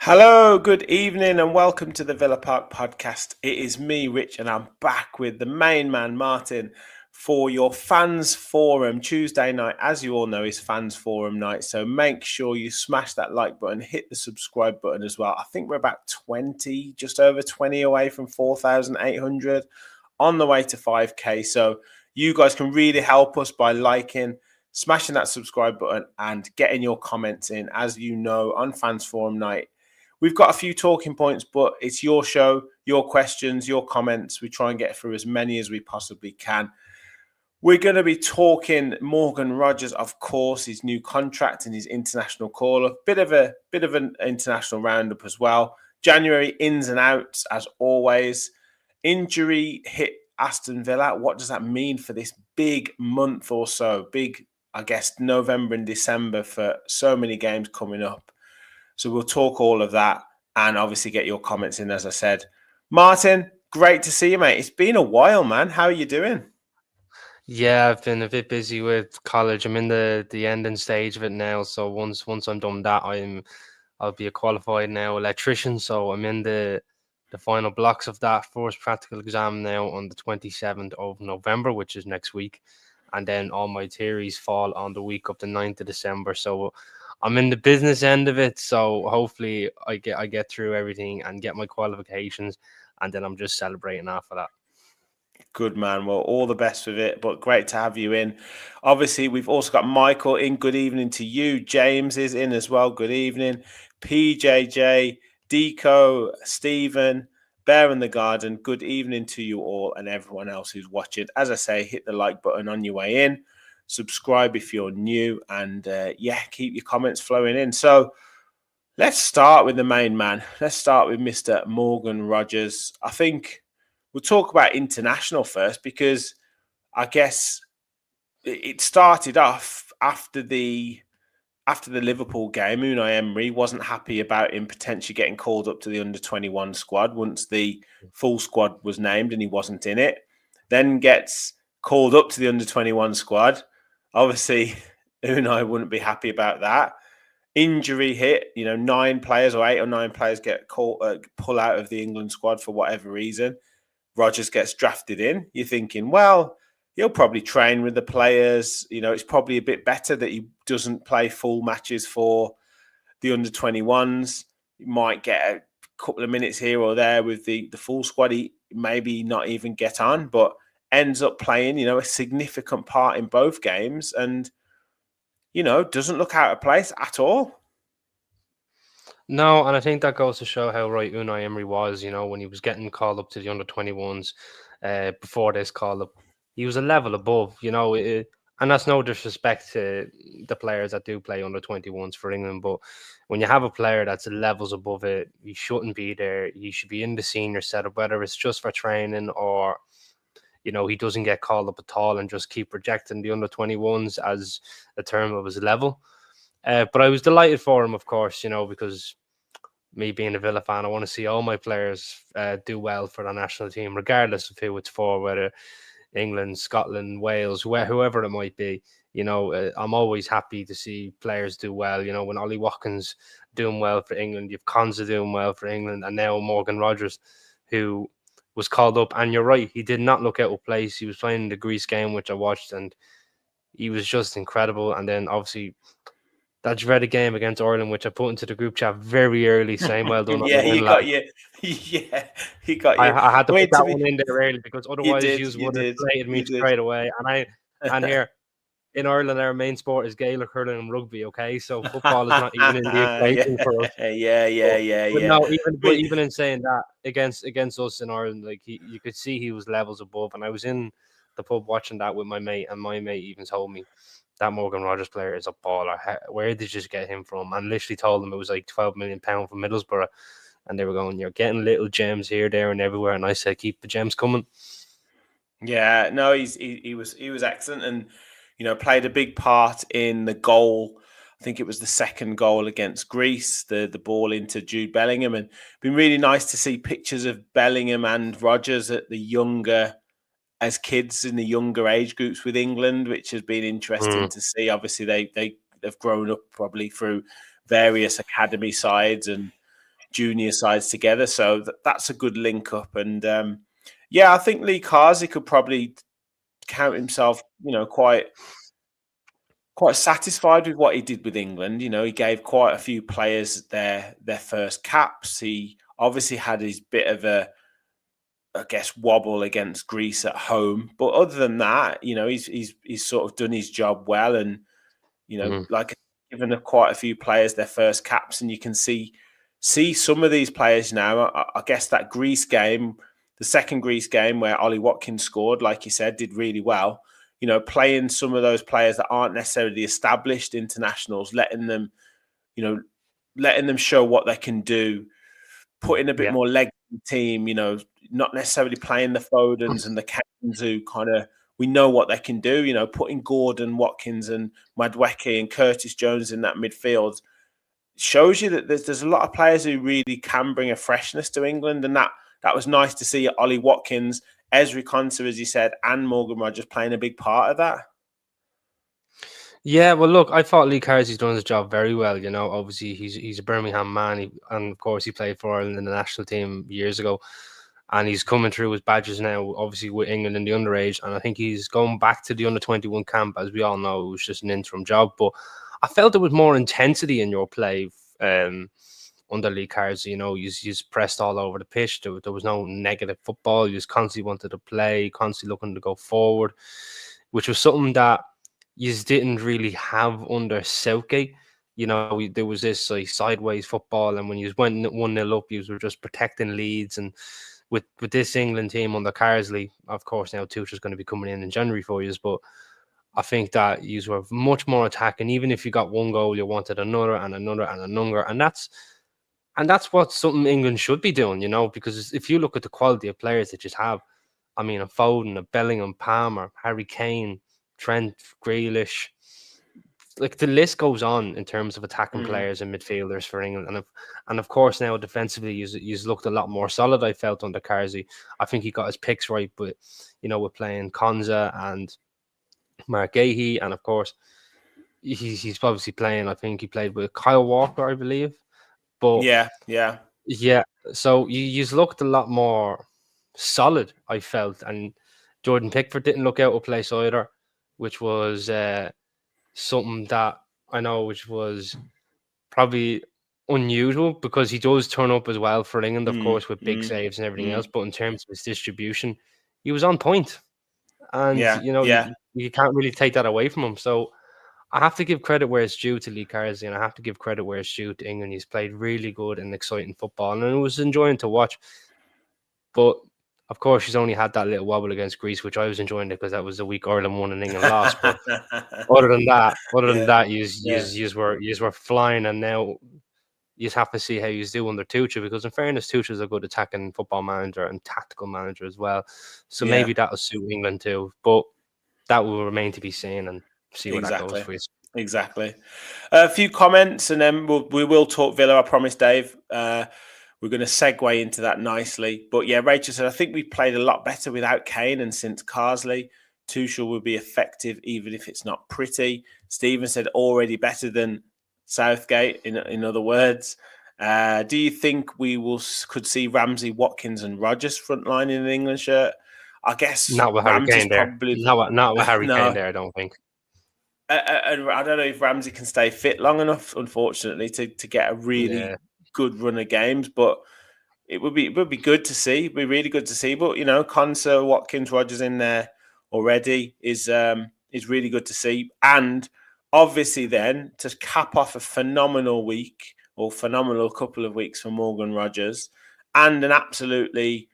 Hello, good evening, and welcome to the Villa Park podcast. It is me, Rich, and I'm back with the main man, Martin, for your Fans Forum Tuesday night. As you all know, is Fans Forum night, so make sure you smash that like button, hit the subscribe button as well. I think we're about 20, just over 20 away from 4,800, on the way to 5K. So you guys can really help us by liking, smashing that subscribe button, and getting your comments in. As you know, on Fans Forum night, we've got a few talking points, but it's your show, your questions, your comments. We try and get through as many as we possibly can. We're going to be talking Morgan Rogers, of course, his new contract and his international call-up. Bit of an international roundup as well. January ins and outs, as always. Injury hit Aston Villa. What does that mean for this big month or so? Big, I guess, November and December for so many games coming up. So we'll talk all of that and obviously get your comments in, as I said. Martin, great to see you, mate. It's been a while, man. How are you doing? Yeah, I've been a bit busy with college. I'm in the ending stage of it now. So once I'm done that, I'll be a qualified now electrician. So I'm in the final blocks of that first practical exam now on the 27th of November, which is next week. And then all my theories fall on the week of the 9th of December. So I'm in the business end of it, so hopefully I get through everything and get my qualifications, and then I'm just celebrating after that. Good, man. Well, all the best with it, but great to have you in. Obviously, we've also got Michael in. Good evening to you. James is in as well. Good evening. PJJ, Deco, Stephen, Bear in the Garden. Good evening to you all and everyone else who's watching. As I say, hit the like button on your way in. Subscribe if you're new, and keep your comments flowing in. So let's start with the main man. Let's start with Mr. Morgan Rogers. I think we'll talk about international first, because I guess it started off after the Liverpool game. Unai Emery wasn't happy about him potentially getting called up to the under-21 squad once the full squad was named and he wasn't in it. Then gets called up to the under-21 squad. Obviously, Unai wouldn't be happy about that. Injury hit, 9 players or 8 or 9 players get pull out of the England squad for whatever reason. Rogers gets drafted in. You're thinking, well, he'll probably train with the players. It's probably a bit better that he doesn't play full matches for the under-21s. He might get a couple of minutes here or there with the full squad. He maybe not even get on, but ends up playing, a significant part in both games and, doesn't look out of place at all. No, and I think that goes to show how right Unai Emery was, when he was getting called up to the under-21s before this call-up. He was a level above, and that's no disrespect to the players that do play under-21s for England, but when you have a player that's levels above it, he shouldn't be there. He should be in the senior setup, whether it's just for training or he doesn't get called up at all and just keep rejecting the under-21s as a term of his level. But I was delighted for him, of course, because me being a Villa fan, I want to see all my players do well for the national team, regardless of who it's for, whether England, Scotland, Wales, whoever it might be. I'm always happy to see players do well. When Ollie Watkins doing well for England, you've Konza doing well for England, and now Morgan Rogers, who was called up. And you're right, he did not look out of place. He was playing the Greece game, which I watched, and he was just incredible. And then obviously that dreaded game against Ireland, which I put into the group chat very early, saying well done. Yeah, he got you. Yeah, he got you. I had to put that one in there early because otherwise you would have slated me you did. straight away. And here in Ireland, our main sport is Gaelic hurling and rugby. Okay, so football is not even in the yeah, equation for us. yeah, yeah, yeah, But yeah. no, I mean, even in saying that, against us in Ireland, like you could see he was levels above. And I was in the pub watching that with my mate, and my mate even told me that Morgan Rogers player is a baller. Where did you just get him from? And literally told him it was like £12 million from Middlesbrough, and they were going, "You're getting little gems here, there, and everywhere." And I said, "Keep the gems coming." yeah, no, he was excellent, and played a big part in the goal. I think it was the second goal against Greece, the ball into Jude Bellingham, and been really nice to see pictures of Bellingham and Rogers at the younger as kids in the younger age groups with England, which has been interesting Mm. to see. Obviously, they've grown up probably through various academy sides and junior sides together, so that's a good link up. And yeah, I think Lee Carsey could probably count himself, quite satisfied with what he did with England. He gave quite a few players their first caps. He obviously had his bit of a, I guess, wobble against Greece at home, but other than that, he's sort of done his job well, and Mm. like given quite a few players their first caps, and you can see some of these players now. I guess that Greece game, the second Greece game where Ollie Watkins scored, like you said, did really well. Playing some of those players that aren't necessarily established internationals, letting them show what they can do, putting a bit Yeah. more leg in the team. Not necessarily playing the Fodens and the Canes who kind of we know what they can do. Putting Gordon, Watkins, and Madweke and Curtis Jones in that midfield shows you that there's a lot of players who really can bring a freshness to England, and that was nice to see Ollie Watkins, Ezri Konsa, as you said, and Morgan Rogers playing a big part of that. Yeah, well, look, I thought Lee Carsey's done his job very well. Obviously he's a Birmingham man, and of course he played for Ireland in the national team years ago, and he's coming through his badges now, obviously with England in the underage, and I think he's going back to the under-21 camp. As we all know, it was just an interim job, but I felt there was more intensity in your play under Lee Carsey. You pressed all over the pitch. There was no negative football. You just constantly wanted to play, constantly looking to go forward, which was something that you didn't really have under Southgate. There was this like sideways football, and when you went 1-0 up, you were just protecting leads. And with this England team under Carsley, of course, now Tuchel's going to be coming in January for you, but I think that you were much more attacking. Even if you got one goal, you wanted another and another and another, and that's what something England should be doing. Because if you look at the quality of players that you have, I mean, a Foden, a Bellingham, Palmer, Harry Kane, Trent, Grealish, like the list goes on in terms of attacking players and midfielders for England, and of course now defensively, he's looked a lot more solid. I felt under Carsey. I think he got his picks right, but we're playing Konza and Mark Gahey, and of course he's obviously playing. I think he played with Kyle Walker, I believe, but Yeah. yeah. So you looked a lot more solid, I felt, and Jordan Pickford didn't look out of place either, which was something that I know, which was probably unusual because he does turn up as well for England, of Mm, course, with big mm, saves and everything else. mm. But in terms of his distribution, he was on point, and Yeah, yeah, you can't really take that away from him. So I have to give credit where it's due to Lee Carsey, and I have to give credit where it's due to England. He's played really good and exciting football, and it was enjoying to watch. But of course, she's only had that little wobble against Greece, which I was enjoying it because that was the week Ireland won and England lost. But other than yeah, that, yeah, you were flying, and now you just have to see how you do under Tuchel, because in fairness, Tuchel's a good attacking football manager and tactical manager as well. So yeah. maybe that'll suit England too. But that will remain to be seen, and see where that goes Exactly, for you. exactly. A few comments, and then we will talk Villa. I promise, Dave. We're going to segue into that nicely. But yeah, Rachel said, I think we played a lot better without Kane, and since Carsley, Tuchel will be effective even if it's not pretty. Stephen said, already better than Southgate. In other words, do you think could see Ramsey, Watkins, and Rogers frontline in an England shirt? I guess Not with Harry Ramsey's Kane there. probably Not with Harry Kane no. there, I don't think. I don't know if Ramsey can stay fit long enough, unfortunately, to get a Yeah. really good run of games. But it would be good to see. It'd be really good to see. But Konsa, Watkins, Rogers in there already is is really good to see. And obviously then to cap off a phenomenal week or phenomenal couple of weeks for Morgan Rogers, and an absolutely,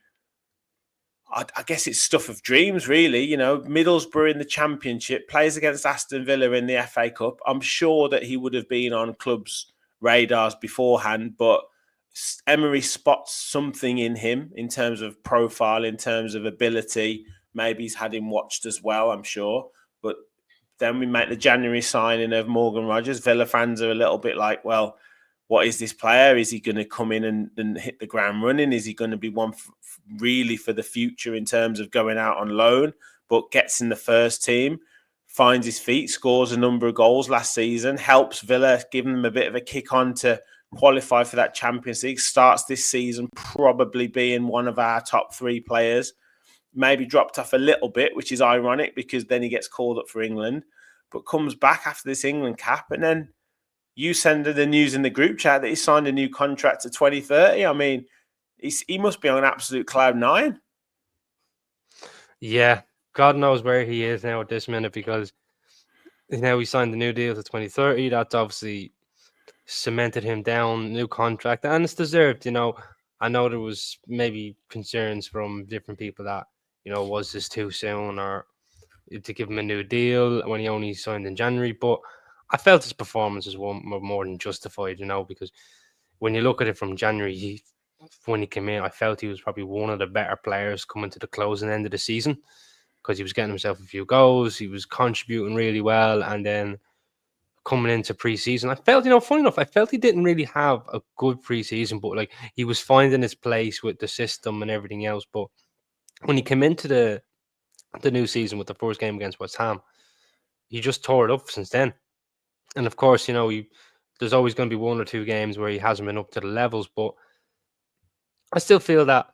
I guess it's stuff of dreams, really. You know, Middlesbrough in the Championship, plays against Aston Villa in the FA Cup. I'm sure that he would have been on clubs' radars beforehand, but Emery spots something in him in terms of profile, in terms of ability. Maybe he's had him watched as well, I'm sure. But then we make the January signing of Morgan Rogers. Villa fans are a little bit like, well, what is this player? Is he going to come in and hit the ground running? Is he going to be one really for the future in terms of going out on loan, but gets in the first team, finds his feet, scores a number of goals last season, helps Villa, giving them a bit of a kick on to qualify for that Champions League, starts this season probably being one of our top 3 players, maybe dropped off a little bit, which is ironic because then he gets called up for England, but comes back after this England cap, and then you send the news in the group chat that he signed a new contract to 2030. I mean, he must be on absolute cloud 9. Yeah, God knows where he is now at this minute, because now he signed the new deal to 2030. That's obviously cemented him down, new contract, and it's deserved. You know, I know there was maybe concerns from different people that, you know, was this too soon or to give him a new deal when he only signed in January, but I felt his performances were more than justified, you know, because when you look at it from January, when he came in, I felt he was probably one of the better players coming to the closing end of the season, because he was getting himself a few goals, he was contributing really well, and then coming into preseason, I felt, you know, funny enough, I felt he didn't really have a good preseason, but like he was finding his place with the system and everything else. But when he came into the new season with the first game against West Ham, he just tore it up since then. And of course, you know, there's always going to be 1 or 2 games where he hasn't been up to the levels, but I still feel that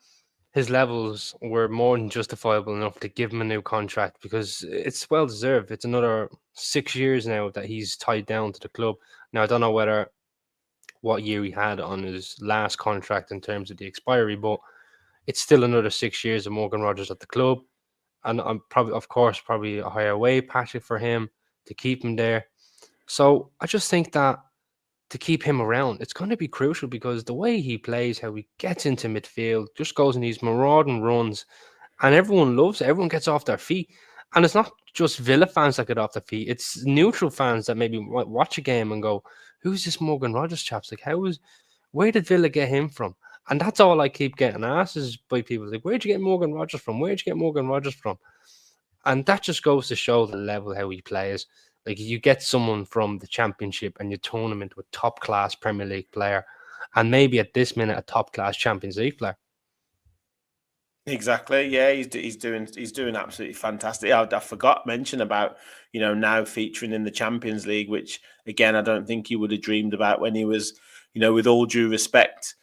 his levels were more than justifiable enough to give him a new contract, because it's well deserved. It's another 6 years now that he's tied down to the club. Now, I don't know what year he had on his last contract in terms of the expiry, but it's still another 6 years of Morgan Rogers at the club. And I'm probably a higher wage packet for him to keep him there. So I just think that to keep him around, it's going to be crucial, because the way he plays, how he gets into midfield, just goes in these marauding runs, and everyone loves it. Everyone gets off their feet. And it's not just Villa fans that get off their feet. It's neutral fans that maybe watch a game and go, who's this Morgan Rogers chaps? Like, where did Villa get him from? And that's all I keep getting asked is by people, like, where'd you get Morgan Rogers from? Where'd you get Morgan Rogers from? And that just goes to show the level how he plays. Like, you get someone from the Championship and you turn him into a top-class Premier League player, and maybe at this minute a top-class Champions League player. Exactly. Yeah, he's doing absolutely fantastic. I forgot to mention about, you know, now featuring in the Champions League, which again I don't think he would have dreamed about when he was, you know, with all due respect,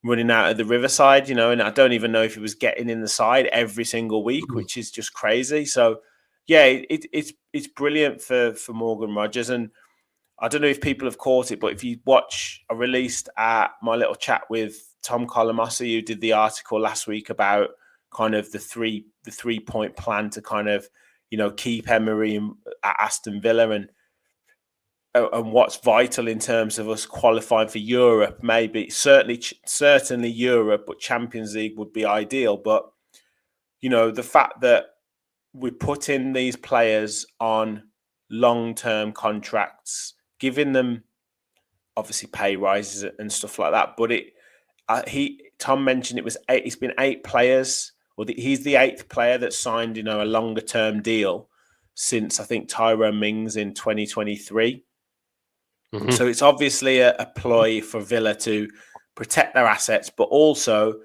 running out of the Riverside, you know, and I don't even know if he was getting in the side every single week, which is just crazy. So yeah, it's brilliant for Morgan Rogers. And I don't know if people have caught it, but if you watch, I released my little chat with Tom Colomosi, who did the article last week about kind of the 3-point plan to kind of, you know, keep Emery at Aston Villa, and what's vital in terms of us qualifying for Europe. Maybe certainly Europe, but Champions League would be ideal. But you know, the fact that we put in these players on long-term contracts, giving them obviously pay rises and stuff like that. But Tom mentioned it was 8. It's been 8 players, or he's the 8th player that signed, you know, a longer-term deal since I think Tyrone Mings in 2023. Mm-hmm. So it's obviously a ploy for Villa to protect their assets, but also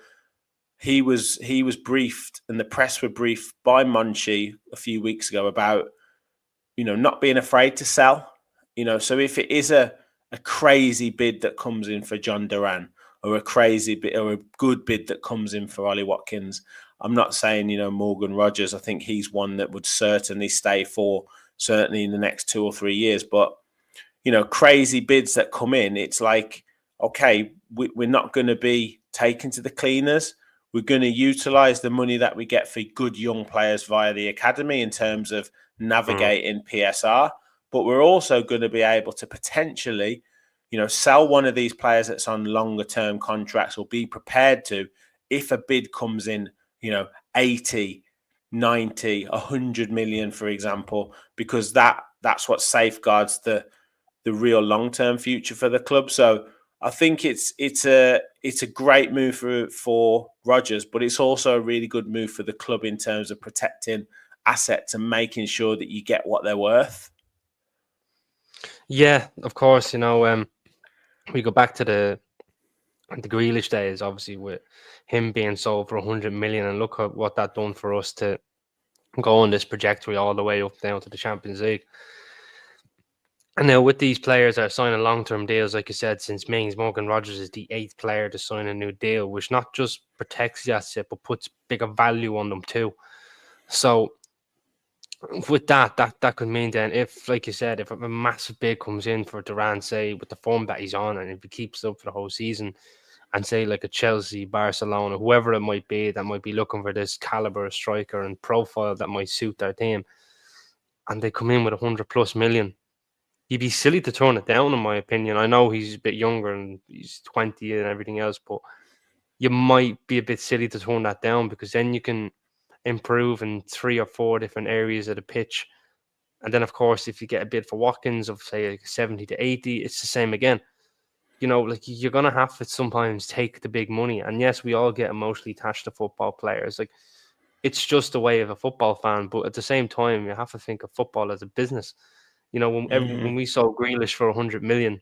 he was briefed, and the press were briefed by Monchi a few weeks ago about, you know, not being afraid to sell. You know, so if it is a crazy bid that comes in for John Duran, or a crazy bid or a good bid that comes in for Ollie Watkins, I'm not saying, you know, Morgan Rogers, I think he's one that would certainly stay for certainly in the next 2 or 3 years. But, you know, crazy bids that come in, it's like, okay, we're not going to be taken to the cleaners. We're going to utilize the money that we get for good young players via the academy in terms of navigating PSR, but we're also going to be able to potentially, sell one of these players that's on longer term contracts, or be prepared to, if a bid comes in, 80, 90, 100 million, for example, because that's what safeguards the real long-term future for the club. So I think it's a great move for Rodgers, but it's also a really good move for the club in terms of protecting assets and making sure that you get what they're worth. Yeah, of course. We go back to the Grealish days, obviously, with him being sold for 100 million, and look at what that done for us to go on this trajectory all the way up down to the Champions League. And now with these players that are signing long-term deals, like you said, since Mings, Morgan Rodgers is the 8th player to sign a new deal, which not just protects the asset, but puts bigger value on them too. So with that could mean then, if, like you said, if a massive bid comes in for Duran, say, with the form that he's on, and if he keeps it up for the whole season, and say like a Chelsea, Barcelona, whoever it might be that might be looking for this caliber of striker and profile that might suit their team, and they come in with 100+ million, you'd be silly to turn it down, in my opinion. I know he's a bit younger and he's 20 and everything else, but you might be a bit silly to turn that down, because then you can improve in 3 or 4 different areas of the pitch. And then, of course, if you get a bid for Watkins of, say, like 70 to 80, it's the same again. Like, you're going to have to sometimes take the big money. And yes, we all get emotionally attached to football players. Like, it's just the way of a football fan. But at the same time, you have to think of football as a business. When we saw Grealish for 100 million,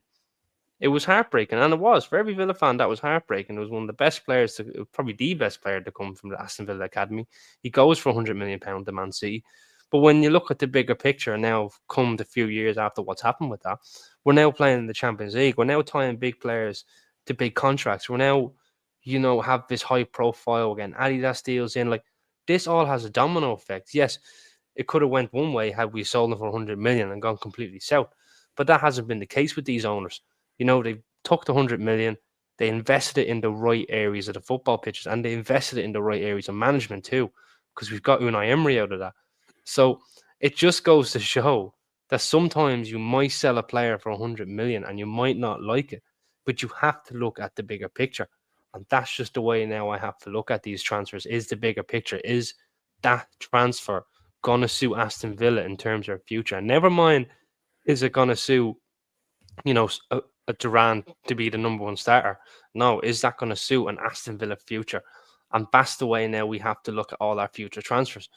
it was heartbreaking. And it was. For every Villa fan, that was heartbreaking. It was one of the best players, probably the best player to come from the Aston Villa Academy. He goes for £100 million to Man City. But when you look at the bigger picture, now come the few years after what's happened with that, we're now playing in the Champions League. We're now tying big players to big contracts. We're now, have this high profile again. Adidas deals in. Like, this all has a domino effect. Yes, it could have went one way had we sold them for 100 million and gone completely south. But that hasn't been the case with these owners. They took the 100 million, they invested it in the right areas of the football pitches, and they invested it in the right areas of management too, because we've got Unai Emery out of that. So it just goes to show that sometimes you might sell a player for 100 million and you might not like it, but you have to look at the bigger picture. And that's just the way now I have to look at these transfers. Is the bigger picture, is that transfer going to suit Aston Villa in terms of their future? And never mind, is it going to suit, a Duran to be the number 1 starter? No, is that going to suit an Aston Villa future? And that's the way now we have to look at all our future transfers.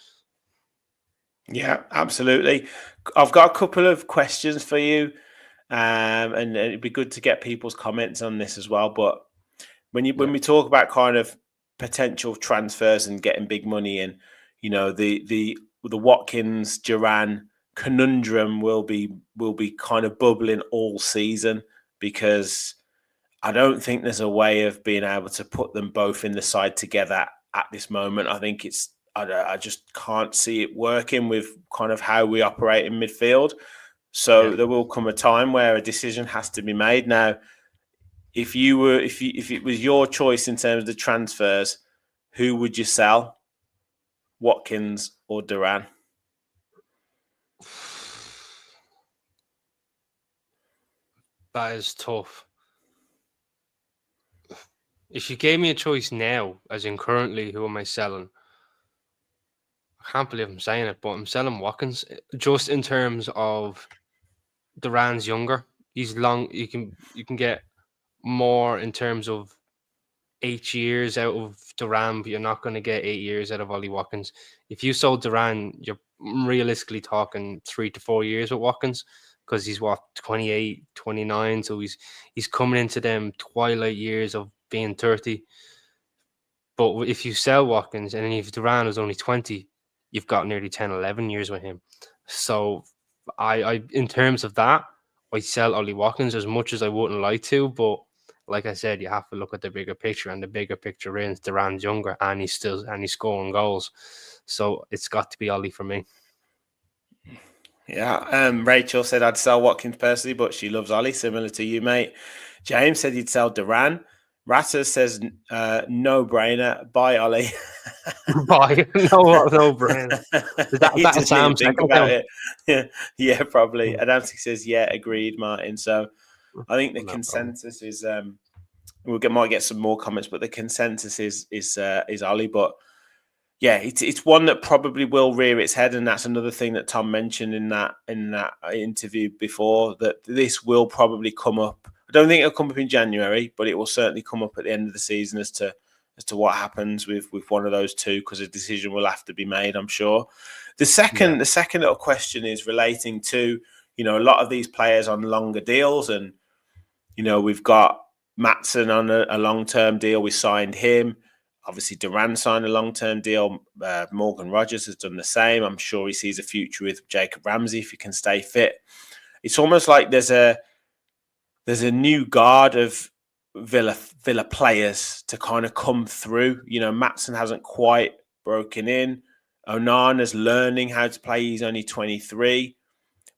Yeah, absolutely. I've got a couple of questions for you, and it'd be good to get people's comments on this as well. But when we talk about kind of potential transfers and getting big money in, the Watkins Duran conundrum will be kind of bubbling all season, because I don't think there's a way of being able to put them both in the side together at this moment. I think I just can't see it working with kind of how we operate in midfield. So there will come a time where a decision has to be made. Now, if it was your choice in terms of the transfers, who would you sell, Watkins or Duran? That is tough. If you gave me a choice now, as in currently, who am I selling? I can't believe I'm saying it, but I'm selling Watkins, just in terms of Duran's younger. He's long. You can get more in terms of 8 years out of Duran, but you're not going to get 8 years out of Ollie Watkins. If you sold Duran, you're realistically talking 3 to 4 years with Watkins, because he's 28, 29. So he's coming into them twilight years of being 30. But if you sell Watkins, and then if Duran is only 20, you've got nearly 10, 11 years with him. So I in terms of that, I sell Ollie Watkins, as much as I wouldn't like to. But like I said, you have to look at the bigger picture, and the bigger picture is Duran's younger and he's scoring goals. So it's got to be Ollie for me. Yeah, Rachel said I'd sell Watkins personally, but she loves Ollie, similar to you, mate. James said he'd sell Duran. Ratter says no brainer. Bye, Ollie. Bye. No brainer. Is He that a doesn't even Sam's think second about account? it. Yeah, probably. Hmm. Adamski says, yeah, agreed, Martin. So I think the No problem. consensus is might get some more comments, but the consensus is Ollie. But yeah, it's one that probably will rear its head, and that's another thing that Tom mentioned in that interview before, that this will probably come up. I don't think it'll come up in January, but it will certainly come up at the end of the season as to what happens with one of those two, because a decision will have to be made, I'm sure. The Yeah. second little question is relating to, a lot of these players on longer deals, and we've got Matson on a long-term deal. We signed him. Obviously, Duran signed a long-term deal. Morgan Rogers has done the same. I'm sure he sees a future with Jacob Ramsey if he can stay fit. It's almost like there's a new guard of Villa players to kind of come through. Matson hasn't quite broken in. Onana's learning how to play. He's only 23.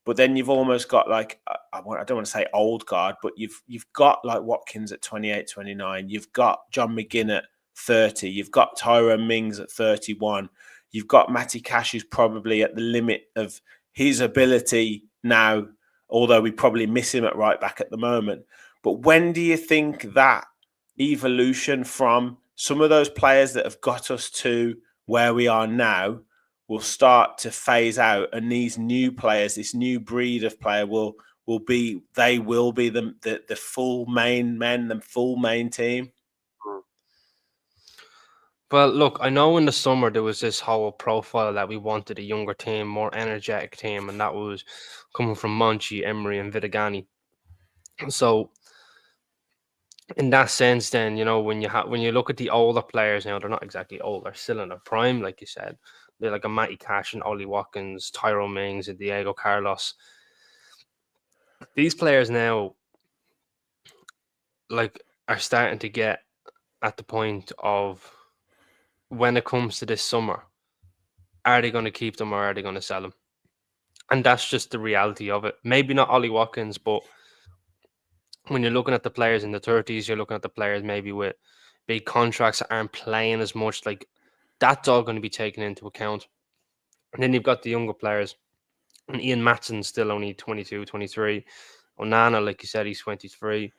But then you've almost got like, I don't want to say old guard, but you've got like Watkins at 28, 29. You've got John McGinn at 30. You've got Tyrone Mings at 31. You've got Matty Cash, who's probably at the limit of his ability now, although we probably miss him at right back at the moment. But when do you think that evolution from some of those players that have got us to where we are now will start to phase out, and these new players, this new breed of player will be the full main men, the full main team? Well, look, I know in the summer there was this whole profile that we wanted a younger team, more energetic team, and that was coming from Monchi, Emery, and Vitagani. So, in that sense, then when you look at the older players now, they're not exactly old; they're still in their prime, like you said. They're like a Matty Cash and Ollie Watkins, Tyrone Mings, and Diego Carlos. These players now, like, are starting to get at the point of, when it comes to this summer, are they going to keep them or are they going to sell them? And that's just the reality of it. Maybe not Ollie Watkins, but when you're looking at the players in the 30s, you're looking at the players maybe with big contracts that aren't playing as much. Like, that's all going to be taken into account. And then you've got the younger players. And Ian Matson's still only 22, 23. Onana, like you said, he's 23.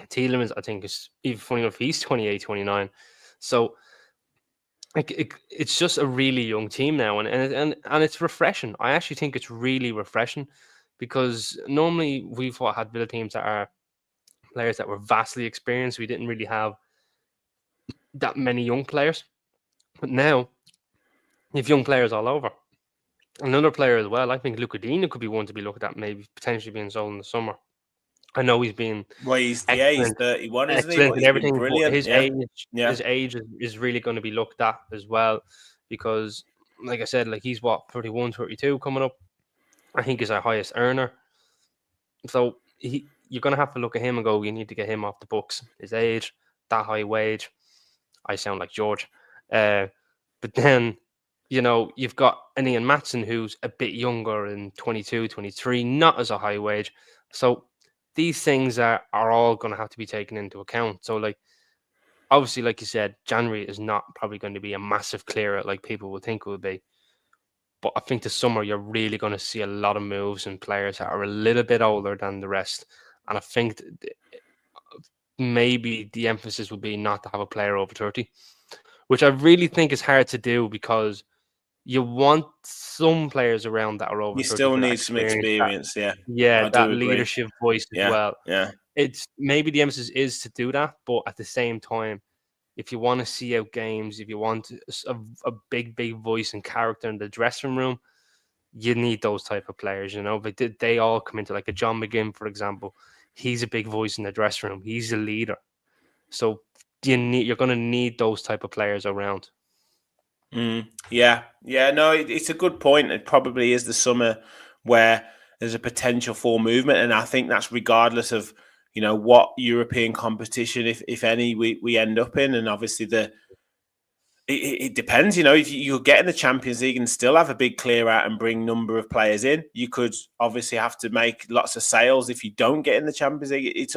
Tielemans, I think, is even funny enough, he's 28, 29. So it's just a really young team now, and it's refreshing. I actually think it's really refreshing, because normally we've had Villa teams that are players that were vastly experienced. We didn't really have that many young players, but now you have young players all over. Another player as well, I think Lucadina could be one to be looked at, maybe potentially being sold in the summer. I know he's been Well, he's 31, isn't he? excellent But and he's been everything, but brilliant. Yeah, yeah. his age is really going to be looked at as well, because, like I said, like, he's 31, 32 coming up. I think is our highest earner. So you're going to have to look at him and go, you need to get him off the books. His age, that high wage. I sound like George. But then, you've got an Ian Matson who's a bit younger, in 22, 23, not as a high wage. So these things are all going to have to be taken into account. So, like, obviously, like you said, January is not probably going to be a massive clear out like people would think it would be. But I think this summer you're really going to see a lot of moves and players that are a little bit older than the rest. And I think maybe the emphasis would be not to have a player over 30, which I really think is hard to do, because you want some players around that are over You 30 still for that need some experience. experience. Yeah, Yeah, I that do agree. leadership voice as Yeah, well. yeah. It's maybe the emphasis is to do that, but at the same time, if you want to see out games, if you want a big voice and character in the dressing room, you need those type of players, but they all come into, like, a John McGinn, for example. He's a big voice in the dressing room. He's a leader. So you're going to need those type of players around. Yeah. No, it's a good point. It probably is the summer where there's a potential for movement, and I think that's regardless of what European competition, if any, we end up in, and obviously it depends. If you get in the Champions League and still have a big clear out and bring number of players in, you could obviously have to make lots of sales if you don't get in the Champions League. It's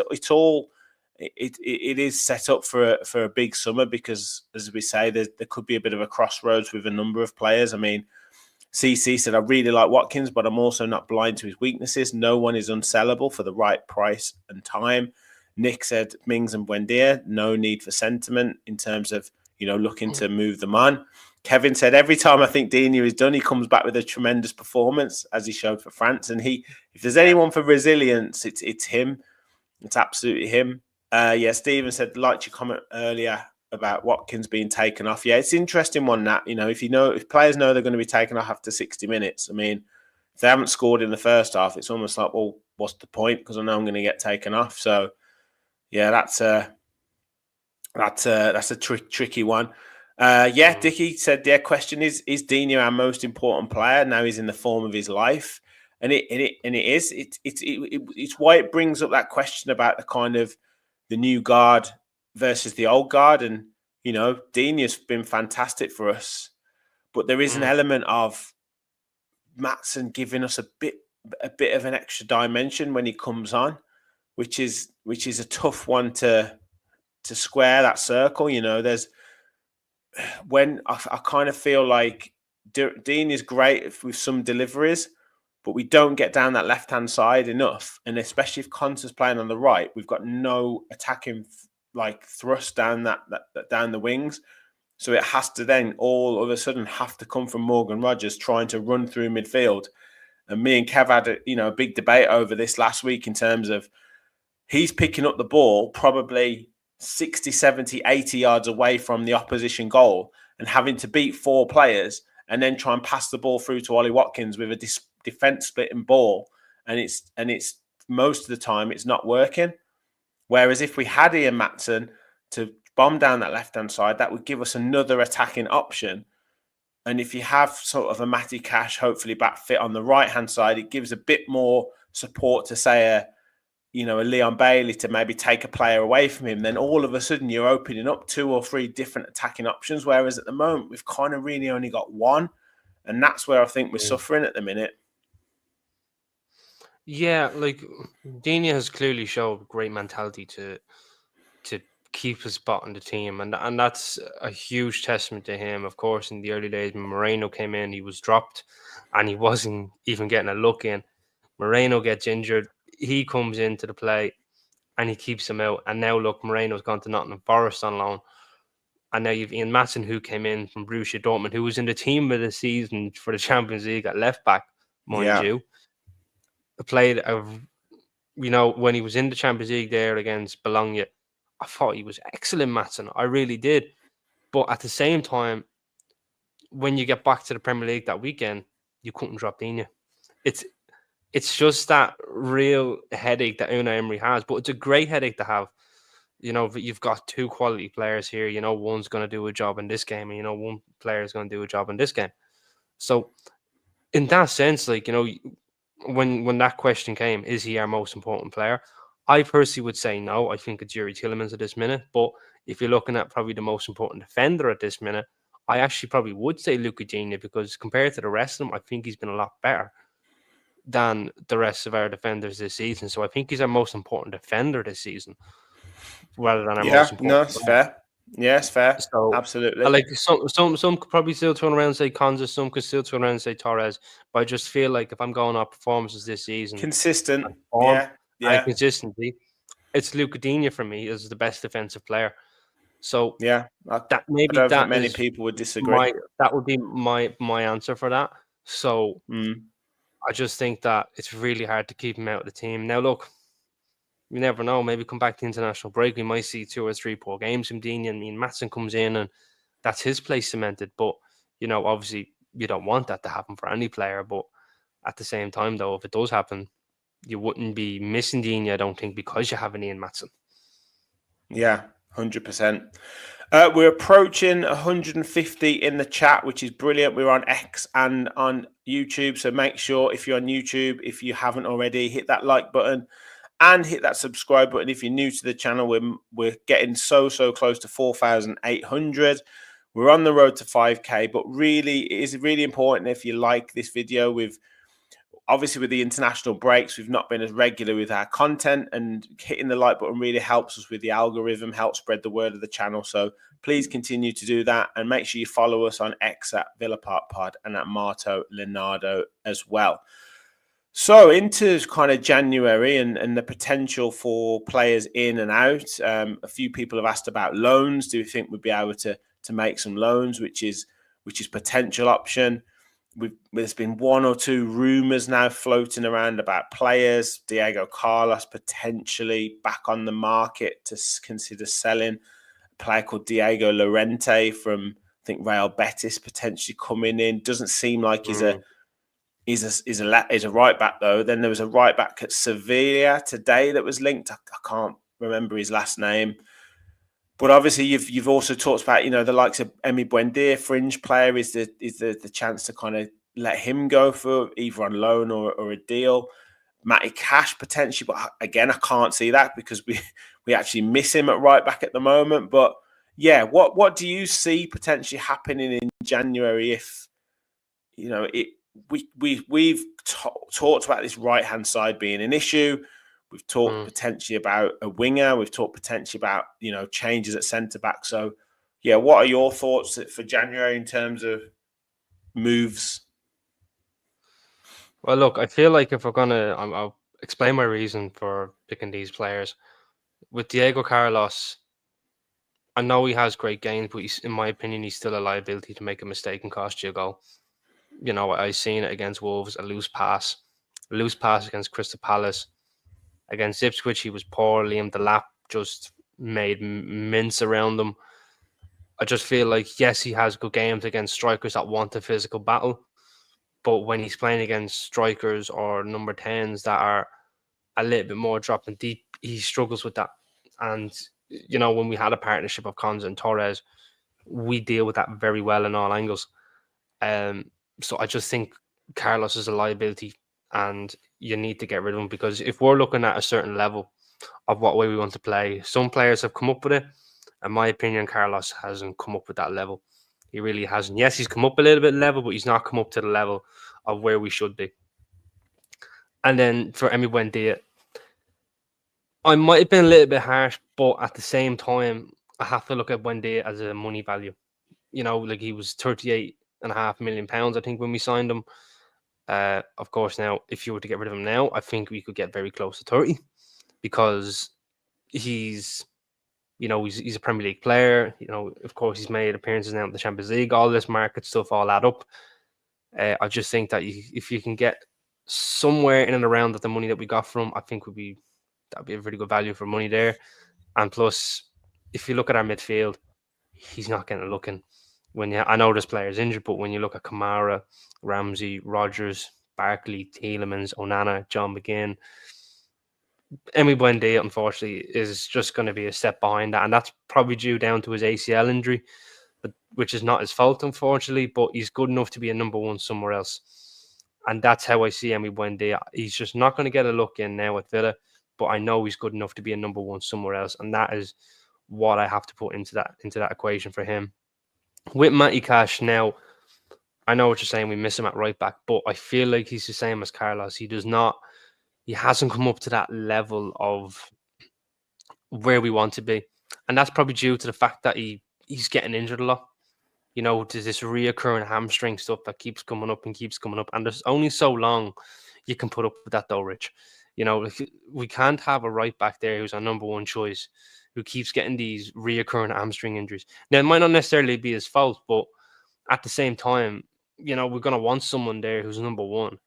it is set up for a big summer because, as we say, there could be a bit of a crossroads with a number of players. I mean, CC said, I really like Watkins, but I'm also not blind to his weaknesses. No one is unsellable for the right price and time. Nick said, Mings and Buendia, no need for sentiment in terms of, looking to move them on. Kevin said, every time I think Digne is done, he comes back with a tremendous performance, as he showed for France. And if there's anyone for resilience, it's him. It's absolutely him. Stephen said, liked your comment earlier about Watkins being taken off. Yeah, it's an interesting one, that, if players know they're going to be taken off after 60 minutes, I mean, if they haven't scored in the first half, it's almost like, well, what's the point? Because I know I'm going to get taken off. So, yeah, that's a tricky one. Dickie said, question is Digne our most important player? Now he's in the form of his life. And it is. It's why it brings up that question about the kind of the new guard versus the old guard. And, Digne has been fantastic for us. But there is an element of Maatsen giving us a bit of an extra dimension when he comes on, which is a tough one to square that circle. There's when I kind of feel like Dean is great with some deliveries, but we don't get down that left-hand side enough. And especially if Conte's playing on the right, we've got no attacking thrust down down the wings. So it has to then all of a sudden have to come from Morgan Rogers trying to run through midfield. And me and Kev had a big debate over this last week in terms of he's picking up the ball probably 60, 70, 80 yards away from the opposition goal and having to beat 4 players and then try and pass the ball through to Ollie Watkins with a defence splitting ball. And it's most of the time it's not working. Whereas if we had Ian Maatsen to bomb down that left-hand side, that would give us another attacking option. And if you have sort of a Matty Cash, hopefully back fit on the right-hand side, it gives a bit more support to say a Leon Bailey to maybe take a player away from him. Then all of a sudden you're opening up 2 or 3 different attacking options. Whereas at the moment, we've kind of really only got one. And that's where I think we're suffering at the minute. Yeah, Digne has clearly showed great mentality to keep his spot on the team, and that's a huge testament to him. Of course, in the early days when Moreno came in, he was dropped and he wasn't even getting a look in. Moreno gets injured, he comes into the play and he keeps him out. And now look, Moreno's gone to Nottingham Forest on loan. And now you've Ian Maatsen, who came in from Borussia Dortmund, who was in the team of the season for the Champions League at left back, mind you. Played when he was in the Champions League there against Bologna, I thought he was excellent, Maatsen. I really did. But at the same time, when you get back to the Premier League that weekend, you couldn't drop Digne. It's just that real headache that Unai Emery has. But it's a great headache to have. You've got 2 quality players here. One's going to do a job in this game, and one player is going to do a job in this game. So in that sense, when that question came, is he our most important player? I personally would say no. I think it's Yuri Tielemans at this minute. But if you're looking at probably the most important defender at this minute, I actually probably would say Luca Digne, because compared to the rest of them, I think he's been a lot better than the rest of our defenders this season. So I think he's our most important defender this season, rather than our most important. No, it's fair. Yeah, it's fair. So, absolutely. Some could probably still turn around and say Konza, some could still turn around and say Torres. But I just feel like if I'm going off performances this season, consistent, and consistency, it's Luca Digne for me as the best defensive player. So I don't think many people would disagree. That would be my answer for that. So I just think that it's really hard to keep him out of the team. Now look, you never know. Maybe come back to the international break, we might see 2 or 3 poor games from Digne, and Maatsen comes in and that's his place cemented. But obviously you don't want that to happen for any player. But at the same time, though, if it does happen, you wouldn't be missing Digne, I don't think, because you have an Ian Maatsen. Yeah, 100%. We're approaching 150 in the chat, which is brilliant. We're on X and on YouTube. So make sure, if you're on YouTube, if you haven't already, hit that like button and hit that subscribe button. If you're new to the channel, we're getting so close to 4,800. We're on the road to 5K, but really, it is really important if you like this video. obviously with the international breaks, we've not been as regular with our content, and hitting the like button really helps us with the algorithm, helps spread the word of the channel. So please continue to do that, and make sure you follow us on X at Villa Park Pod and at Marto Leonardo as well. So into kind of January and the potential for players in and out. A few people have asked about loans. Do we think we'd be able to make some loans, which is potential option? There's been one or two rumours now floating around about players. Diego Carlos potentially back on the market to consider selling. A player called Diego Llorente from, I think, Real Betis potentially coming in. Doesn't seem like he's a right back though. Then there was a right back at Sevilla today that was linked. I can't remember his last name. But obviously, you've also talked about, the likes of Emi Buendia, fringe player, is the chance to kind of let him go for either on loan or a deal. Matty Cash potentially, but again, I can't see that because we actually miss him at right back at the moment. But yeah, what do you see potentially happening in January if we've talked about this right hand side being an issue? We've talked potentially about a winger. We've talked potentially about, changes at centre back. So, yeah, what are your thoughts for January in terms of moves? Well, look, I feel like if we're gonna, I'll explain my reason for picking these players. With Diego Carlos, I know he has great gains, but in my opinion, he's still a liability to make a mistake and cost you a goal. I've seen it against Wolves, a loose pass against Crystal Palace. Against Ipswich, he was poor. Liam Delap just made mince around them. I just feel like, yes, he has good games against strikers that want a physical battle. But when he's playing against strikers or number 10s that are a little bit more dropping deep, he struggles with that. And, when we had a partnership of Konza and Torres, we deal with that very well in all angles. So I just think Carlos is a liability and you need to get rid of him, because if we're looking at a certain level of what way we want to play, some players have come up with it. In my opinion, Carlos hasn't come up with that level. He really hasn't. Yes, he's come up a little bit level, but he's not come up to the level of where we should be. And then for Emi Buendia, I might have been a little bit harsh, but at the same time, I have to look at Buendia as a money value. Like he was £38.5 million, I think, when we signed him. Of course, now, if you were to get rid of him now, I think we could get very close to 30, because he's a Premier League player. Of course, he's made appearances now in the Champions League. All this market stuff all add up. I just think that if you can get somewhere in and around the money that we got from him, I think that'd be a really good value for money there. And plus, if you look at our midfield, he's not getting a look in. I know this player's injured, but when you look at Kamara, Ramsey, Rodgers, Barkley, Tielemans, Onana, John McGinn, Emi Buendia, unfortunately, is just going to be a step behind that, and that's probably due down to his ACL injury, which is not his fault, unfortunately, but he's good enough to be a number one somewhere else. And that's how I see Emi Buendia. He's just not going to get a look in now at Villa, but I know he's good enough to be a number one somewhere else, and that is what I have to put into that equation for him. With Matty Cash now, I know what you're saying. We miss him at right back, but I feel like he's the same as Carlos. He hasn't come up to that level of where we want to be, and that's probably due to the fact that he's getting injured a lot. There's this reoccurring hamstring stuff that keeps coming up, and there's only so long you can put up with that, though, Rich. We can't have a right back there who's our number one choice who keeps getting these reoccurring hamstring injuries. Now, it might not necessarily be his fault, but at the same time, we're going to want someone there who's number one,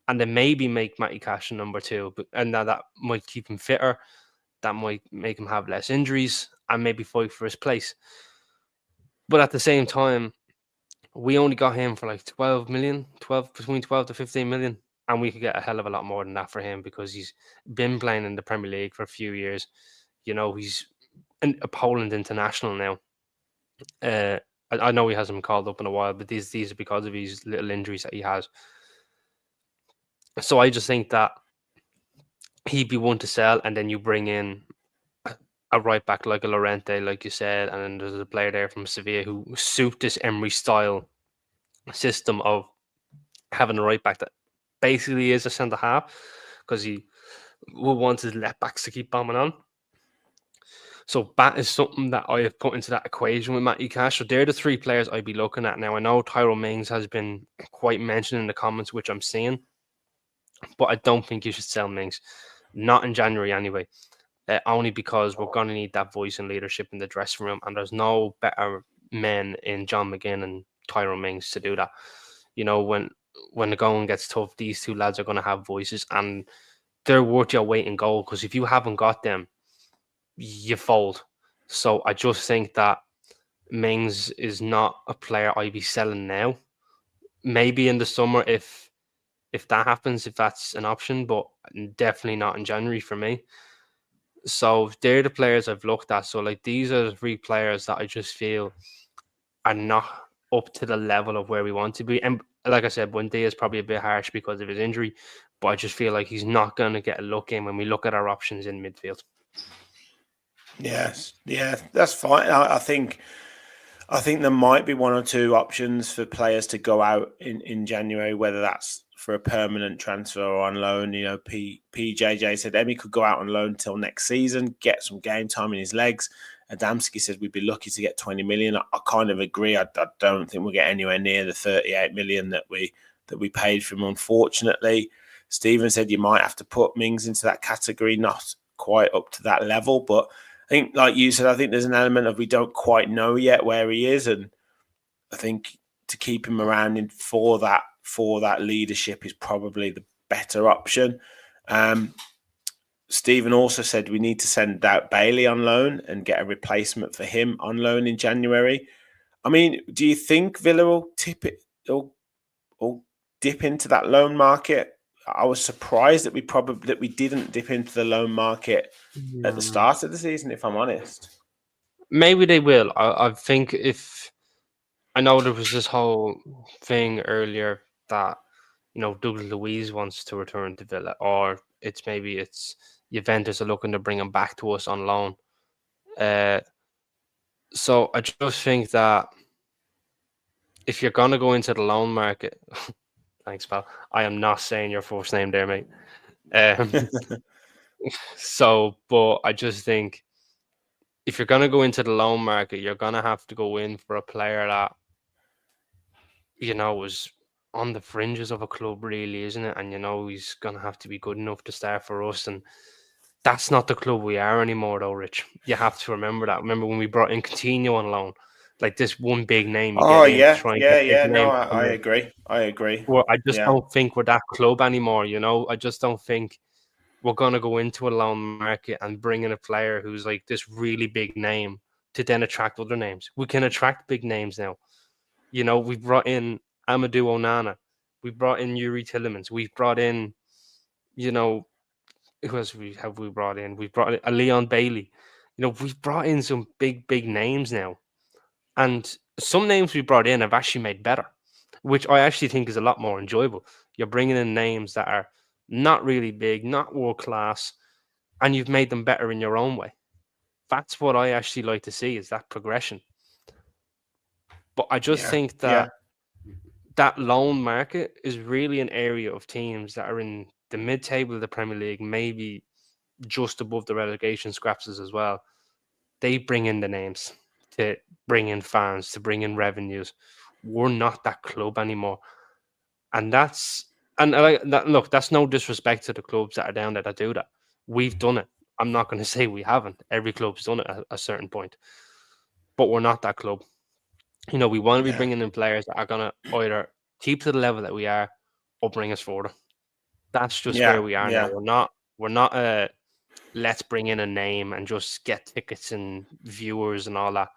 and then maybe make Matty Cash a number two, and that might keep him fitter. That might make him have less injuries and maybe fight for his place. But at the same time, we only got him for like 12 million, between 12 to 15 million. And we could get a hell of a lot more than that for him, because he's been playing in the Premier League for a few years. He's a Poland international now. I know he hasn't been called up in a while, but these are because of his little injuries that he has. So I just think that he'd be one to sell, and then you bring in a right back like a Llorente, like you said, and then there's a player there from Sevilla who suit this Emery style system of having a right back that basically is a centre half because he will want his left backs to keep bombing on. So that is something that I have put into that equation with Matty Cash. So they're the three players I'd be looking at now. I know Tyrone Mings has been quite mentioned in the comments, which I'm seeing, but I don't think you should sell Mings. Not in January anyway. Only because we're going to need that voice and leadership in the dressing room, and there's no better men in John McGinn and Tyrone Mings to do that. You know, when the going gets tough, these two lads are going to have voices, and they're worth your weight in gold, because if you haven't got them, you fold. So I just think that Mings is not a player I'd be selling now. Maybe in the summer if that happens, if that's an option, but definitely not in January for me. So they're the players I've looked at. So like these are the three players that I just feel are not up to the level of where we want to be. And like I said, Buendia is probably a bit harsh because of his injury, but I just feel like he's not going to get a look in when we look at our options in midfield. Yes, yeah, that's fine. I think there might be one or two options for players to go out in January, whether that's for a permanent transfer or on loan. You know, PJJ said Emmy could go out on loan till next season, get some game time in his legs. Adamski said we'd be lucky to get 20 million. I kind of agree. I don't think we'll get anywhere near the 38 million that we paid for him, unfortunately. Stephen said you might have to put Mings into that category, not quite up to that level, but I think, like you said, I think there's an element of we don't quite know yet where he is, and I think to keep him around for that leadership is probably the better option. Stephen also said we need to send out Bailey on loan and get a replacement for him on loan in January. I mean, do you think Villa will tip it or dip into that loan market? I was surprised that we didn't dip into the loan market at the start of the season, if I'm honest. Maybe they will. I think if I know there was this whole thing earlier that Douglas Luiz wants to return to Villa, or it's Juventus are looking to bring him back to us on loan. So I just think that if you're gonna go into the loan market, thanks, pal. I am not saying your first name there, mate. But I just think if you're gonna go into the loan market, you're gonna have to go in for a player that was on the fringes of a club, really, isn't it? And he's gonna have to be good enough to start for us, and that's not the club we are anymore, though, Rich. You have to remember that. Remember when we brought in Coutinho on loan, like this one big name you get in to try and get big No, name. I agree. Well, I just don't think we're that club anymore. I just don't think we're gonna go into a loan market and bring in a player who's like this really big name to then attract other names. We can attract big names now. We've brought in Amadou Onana. We brought in Yuri Tillemans. We've brought in, who else have we brought in? We've brought in a Leon Bailey. We've brought in some big names now. And some names we brought in have actually made better, which I actually think is a lot more enjoyable. You're bringing in names that are not really big, not world class, and you've made them better in your own way. That's what I actually like to see, is that progression. But I just think that that loan market is really an area of teams that are in the mid-table of the Premier League, maybe just above the relegation scraps as well. They bring in the names to bring in fans, to bring in revenues. We're not that club anymore. And that's no disrespect to the clubs that are down there that do that. We've done it. I'm not going to say we haven't. Every club's done it at a certain point. But we're not that club. We want to be bringing in players that are going to either keep to the level that we are or bring us forward. That's just where we are now. We're not let's bring in a name and just get tickets and viewers and all that.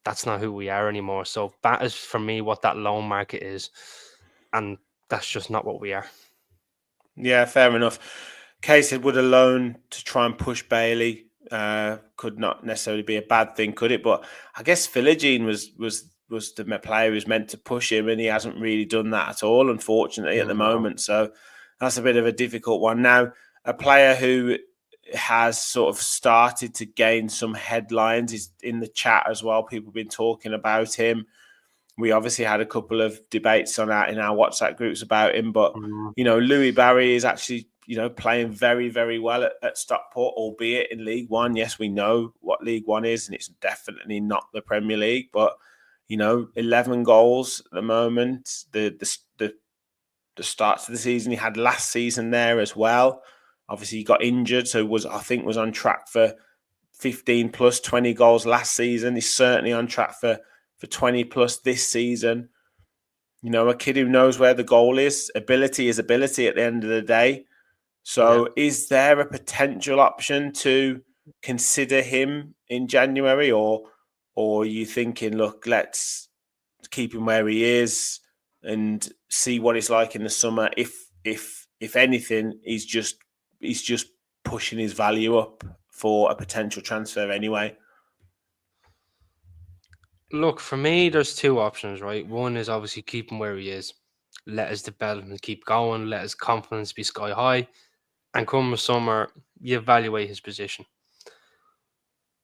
That's not who we are anymore. So that is, for me, what that loan market is. And that's just not what we are. Yeah, fair enough. Kay said, would a loan to try and push Bailey could not necessarily be a bad thing, could it? But I guess Philogene was the player who was meant to push him, and he hasn't really done that at all, unfortunately, at the moment. So that's a bit of a difficult one. Now, a player who has sort of started to gain some headlines is in the chat as well. People have been talking about him. We obviously had a couple of debates in our WhatsApp groups about him, but Mm. Louis Barry is actually playing very, very well at Stockport, albeit in League One. Yes, we know what League One is, and it's definitely not the Premier League. But 11 goals at the moment. The start to the season he had last season there as well. Obviously, he got injured, so was on track for 15 plus 20 goals last season. He's certainly on track for 20 plus this season. A kid who knows where the goal is. Ability is ability at the end of the day. So is there a potential option to consider him in January, or are you thinking, look, let's keep him where he is and see what it's like in the summer? If anything, he's just pushing his value up for a potential transfer anyway. Look, for me, there's two options, right? One is obviously keep him where he is, let his development keep going, let his confidence be sky high, and come the summer, you evaluate his position.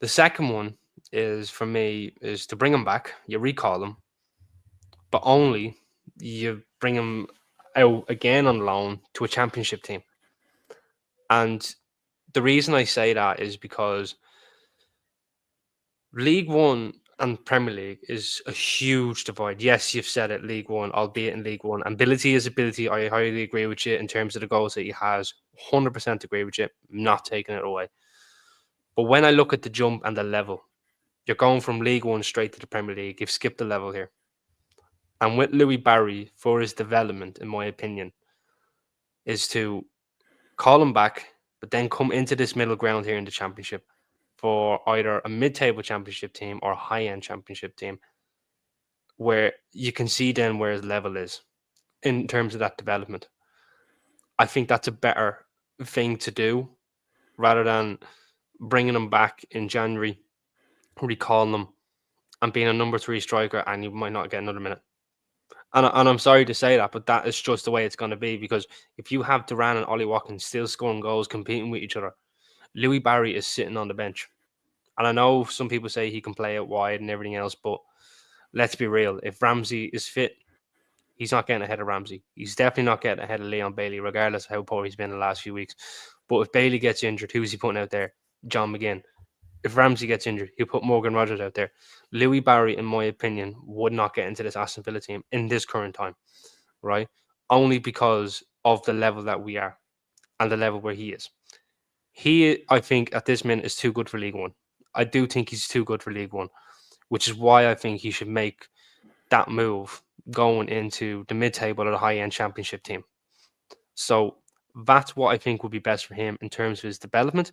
The second one is, for me, is to bring him back, you recall him, but only you bring him out again on loan to a championship team. And the reason I say that is because League One and Premier League is a huge divide. Yes, you've said it, League One, albeit in League One. Ability is ability. I highly agree with you in terms of the goals that he has. 100% agree with you. Not taking it away. But when I look at the jump and the level, you're going from League One straight to the Premier League. You've skipped the level here. And with Louis Barry, for his development, in my opinion, is to call him back, but then come into this middle ground here in the Championship for either a mid-table Championship team or a high-end Championship team, where you can see then where his level is in terms of that development. I think that's a better thing to do rather than bringing him back in January, recalling him, and being a number 3 striker, and you might not get another minute. And I'm sorry to say that, but that is just the way it's going to be, because if you have Duran and Ollie Watkins still scoring goals, competing with each other, Louis Barry is sitting on the bench. And I know some people say he can play out wide and everything else, but let's be real. If Ramsey is fit, he's not getting ahead of Ramsey. He's definitely not getting ahead of Leon Bailey, regardless of how poor he's been the last few weeks. But if Bailey gets injured, who's he putting out there? John McGinn. If Ramsey gets injured, he'll put Morgan Rogers out there. Louis Barry, in my opinion, would not get into this Aston Villa team in this current time, right? Only because of the level that we are and the level where he is. He, I think, at this minute is too good for League One. I do think he's too good for League One, which is why I think he should make that move going into the mid-table or the high-end Championship team. So that's what I think would be best for him in terms of his development.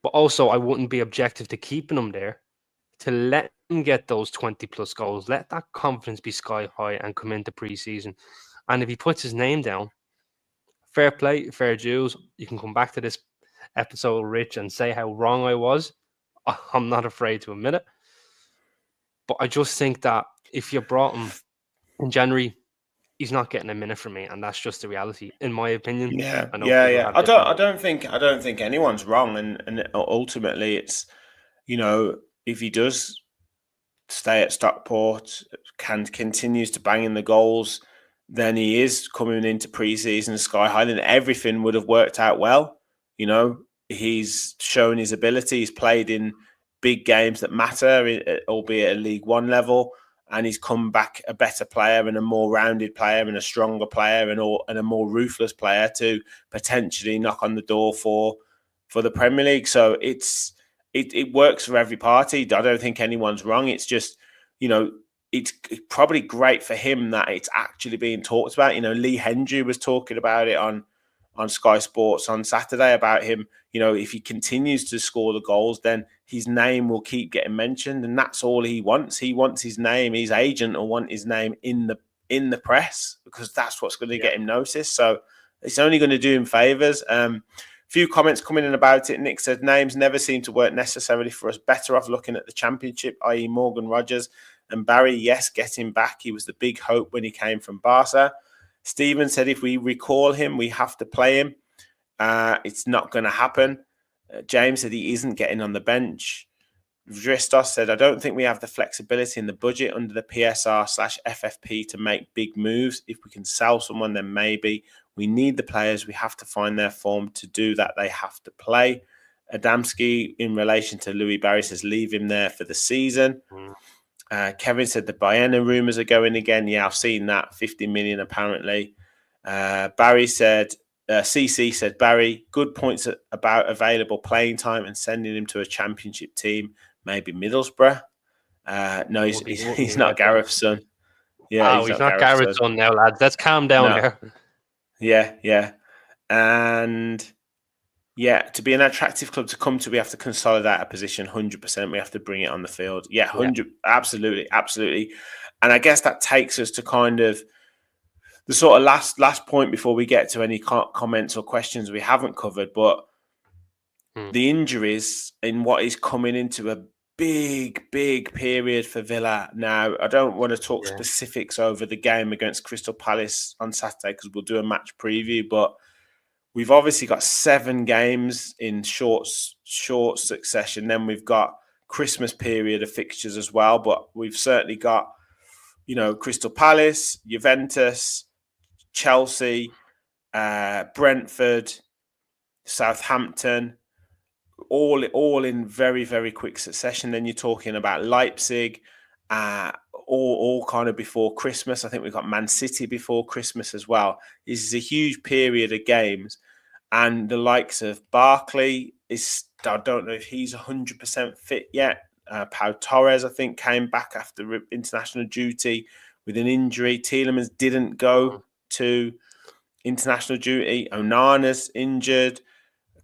But also, I wouldn't be objective to keeping him there, to let him get those 20 plus goals, let that confidence be sky high and come into pre-season. And if he puts his name down, fair play, fair dues. You can come back to this episode, Rich, and say how wrong I was. I'm not afraid to admit it. But I just think that if you brought him in January, he's not getting a minute from me, and that's just the reality, in my opinion. Yeah, I know people have different. I don't think anyone's wrong, and ultimately, it's if he does stay at Stockport, continues to bang in the goals, then he is coming into pre-season sky high, then everything would have worked out well. He's shown his ability. He's played in big games that matter, albeit at League One level, and he's come back a better player and a more rounded player and a stronger player and a more ruthless player to potentially knock on the door for the Premier League. So it works for every party. I don't think anyone's wrong. It's just, it's probably great for him that it's actually being talked about. Lee Hendry was talking about it on Sky Sports on Saturday about him. If he continues to score the goals, then his name will keep getting mentioned, and that's all he wants. He wants his name. His agent will want his name in the press, because that's what's going to get him noticed. So it's only going to do him favours. Few comments coming in about it. Nick said, names never seem to work necessarily for us. Better off looking at the Championship, i.e. Morgan Rogers and Barry. Yes, get him back. He was the big hope when he came from Barca. Stephen said, if we recall him, we have to play him. It's not going to happen. James said he isn't getting on the bench. Vristos said, I don't think we have the flexibility in the budget under the PSR/FFP to make big moves. If we can sell someone, then maybe. We need the players. We have to find their form. To do that, they have to play. Adamski, in relation to Louis Barry, says, leave him there for the season. Kevin said the Bayern rumours are going again. Yeah, I've seen that. 50 million apparently. Barry said, CC said, Barry, good points about available playing time and sending him to a championship team, maybe Middlesbrough. No, he's not Gareth's son. Yeah, he's not Gareth's son now, lads. Let's calm down here. Yeah. And yeah, to be an attractive club to come to, we have to consolidate a position 100%. We have to bring it on the field. Yeah, 100. Absolutely. And I guess that takes us to kind of the sort of last point before we get to any comments or questions we haven't covered. But the injuries in what is coming into a big period for Villa now. I don't want to talk specifics over the game against Crystal Palace on Saturday because we'll do a match preview, but we've obviously got 7 games in short succession. Then we've got Christmas period of fixtures as well, but we've certainly got, Crystal Palace, Juventus, Chelsea, Brentford, Southampton, all in very, very quick succession. Then you're talking about Leipzig, all kind of before Christmas. I think we've got Man City before Christmas as well. This is a huge period of games. And the likes of Barkley, I don't know if he's 100% fit yet. Pau Torres, I think, came back after international duty with an injury. Tielemans didn't go to international duty. Onana's injured.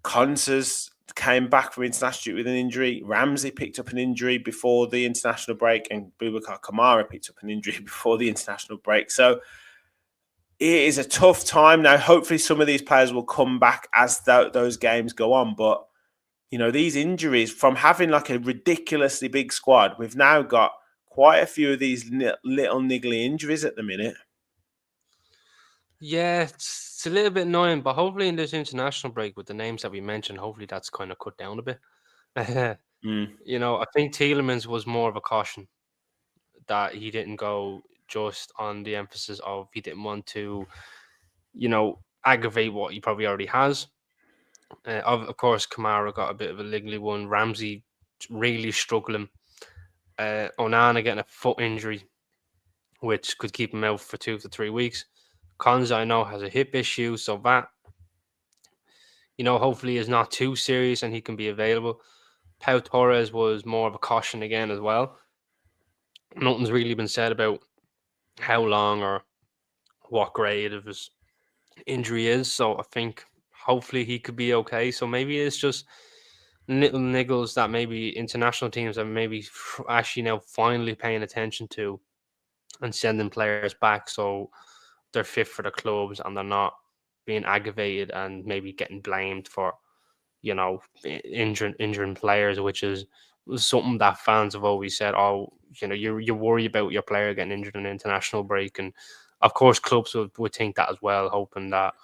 Konsa's came back from international duty with an injury. Ramsey picked up an injury before the international break, and Boubacar Kamara picked up an injury before the international break. So it is a tough time now. Hopefully some of these players will come back as those games go on. But, these injuries, from having like a ridiculously big squad, we've now got quite a few of these little niggly injuries at the minute. Yeah, it's a little bit annoying, but hopefully in this international break with the names that we mentioned, hopefully that's kind of cut down a bit. I think Tielemans was more of a caution that he didn't go just on the emphasis of he didn't want to, aggravate what he probably already has. Of course, Kamara got a bit of a niggly one. Ramsey really struggling. Onana getting a foot injury, which could keep him out for 2 to 3 weeks. Konsa, I know, has a hip issue, so that, hopefully is not too serious and he can be available. Pau Torres was more of a caution again as well. Nothing's really been said about how long or what grade of his injury is, so I think hopefully he could be okay. So maybe it's just little niggles that maybe international teams are maybe actually now finally paying attention to and sending players back so they're fit for the clubs and they're not being aggravated and maybe getting blamed for, injuring players, which is something that fans have always said, you worry about your player getting injured in an international break. And of course, clubs would think that as well, hoping that,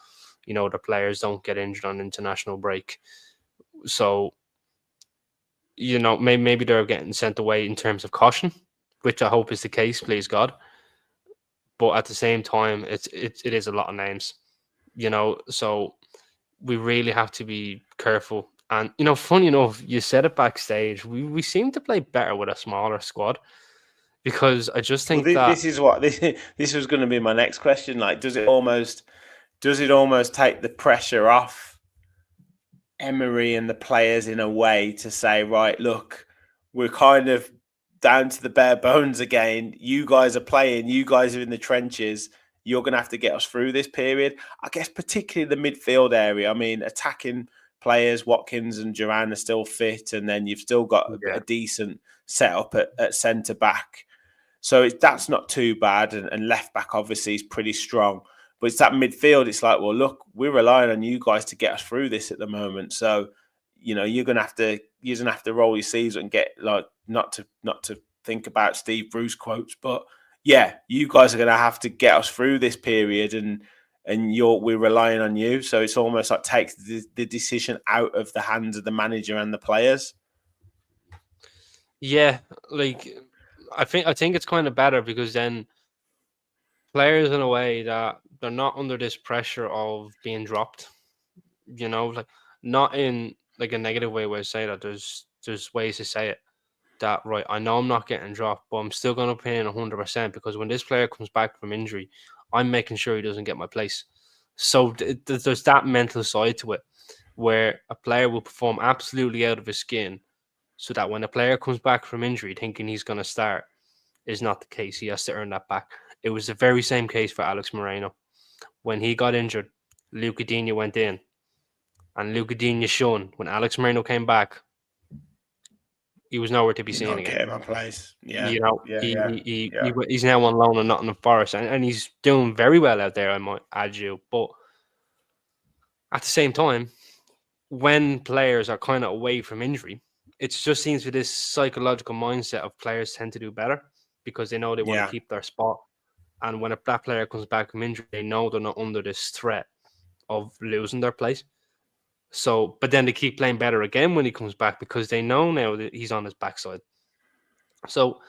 the players don't get injured on international break. So, maybe they're getting sent away in terms of caution, which I hope is the case, please God. But at the same time, it is a lot of names, so we really have to be careful. And, funny enough, you said it backstage, we seem to play better with a smaller squad, because I just think this was going to be my next question. Like, does it almost take the pressure off Emery and the players in a way to say, right, look, we're kind of down to the bare bones again. You guys are playing. You guys are in the trenches. You're going to have to get us through this period. I guess particularly the midfield area. I mean, attacking players, Watkins and Duran are still fit, and then you've still got a decent setup at centre back. So that's not too bad, and left back obviously is pretty strong. But it's that midfield. It's like, well, look, we're relying on you guys to get us through this at the moment. So, you're gonna have to roll your sleeves and get, like, not to think about Steve Bruce quotes, but yeah, you guys are gonna have to get us through this period, and we're relying on you. So it's almost like takes the decision out of the hands of the manager and the players. Yeah, like I think it's kind of better because then players in a way that they're not under this pressure of being dropped. Like not in like a negative way where I say that. There's ways to say it that right. I know I'm not getting dropped, but I'm still going to put in 100% because when this player comes back from injury, I'm making sure he doesn't get my place. So there's that mental side to it where a player will perform absolutely out of his skin, so that when a player comes back from injury thinking he's going to start is not the case. He has to earn that back. It was the very same case for Alex Moreno. When he got injured, Luca Digne went in, and Luca Digne shone. When Alex Moreno came back, he was nowhere to be seen Not again. getting my place. Yeah, He's now on loan and Nottingham Forest, and he's doing very well out there. I might add you, but at the same time, when players are kind of away from injury, it just seems with this psychological mindset of players tend to do better because they know they want to yeah. keep their spot. And when that player comes back from injury, they know they're not under this threat of losing their place. So, but then they keep playing better again when he comes back because they know now that he's on his backside. So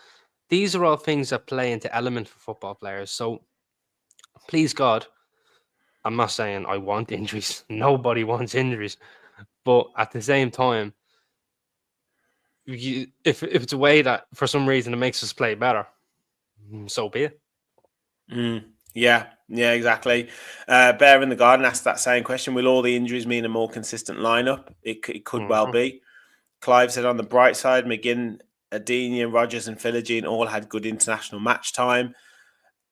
these are all things that play into element for football players. So please God, I'm not saying I want injuries. Nobody wants injuries. But at the same time, if it's a way that for some reason it makes us play better, so be it. Yeah, exactly. Bear in the Garden asked that same question. Will all the injuries mean a more consistent lineup? It could well Mhm. be. Clive said on the bright side, McGinn, Adenia, Rogers, and Philogene all had good international match time.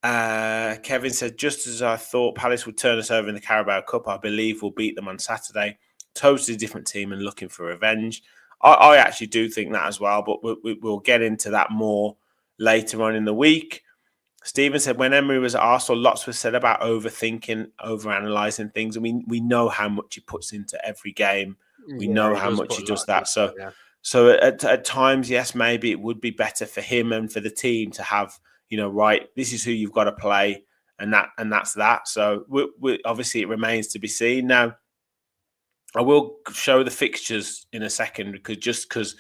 Kevin said, just as I thought Palace would turn us over in the Carabao Cup, I believe we'll beat them on Saturday. Totally different team and looking for revenge. I actually do think that as well, but we'll get into that more later on in the week. Stephen said, when Emery was at Arsenal, lots was said about overthinking, overanalyzing things. I mean, we know how much he puts into every game. We Yeah, know he how does much put he a lot does that. into that. So, Yeah. so at times, yes, maybe it would be better for him and for the team to have, right, this is who you've got to play, and that's that. So, obviously, it remains to be seen. Now, I will show the fixtures in a second because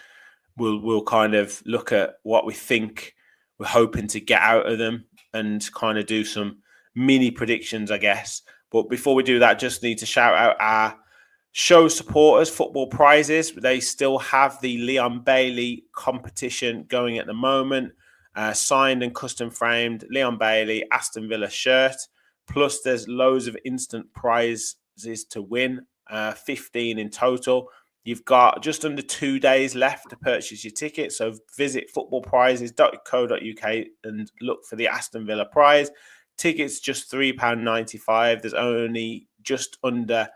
we'll kind of look at what we think we're hoping to get out of them and kind of do some mini predictions, I guess. But before we do that, just need to shout out our show supporters, Football Prizes. They still have the Leon Bailey competition going at the moment. Signed and custom framed Leon Bailey Aston Villa shirt. Plus, there's loads of instant prizes to win, 15 in total. You've got just under 2 days left to purchase your ticket. So visit footballprizes.co.uk and look for the Aston Villa prize. Tickets just £3.95. There's only just under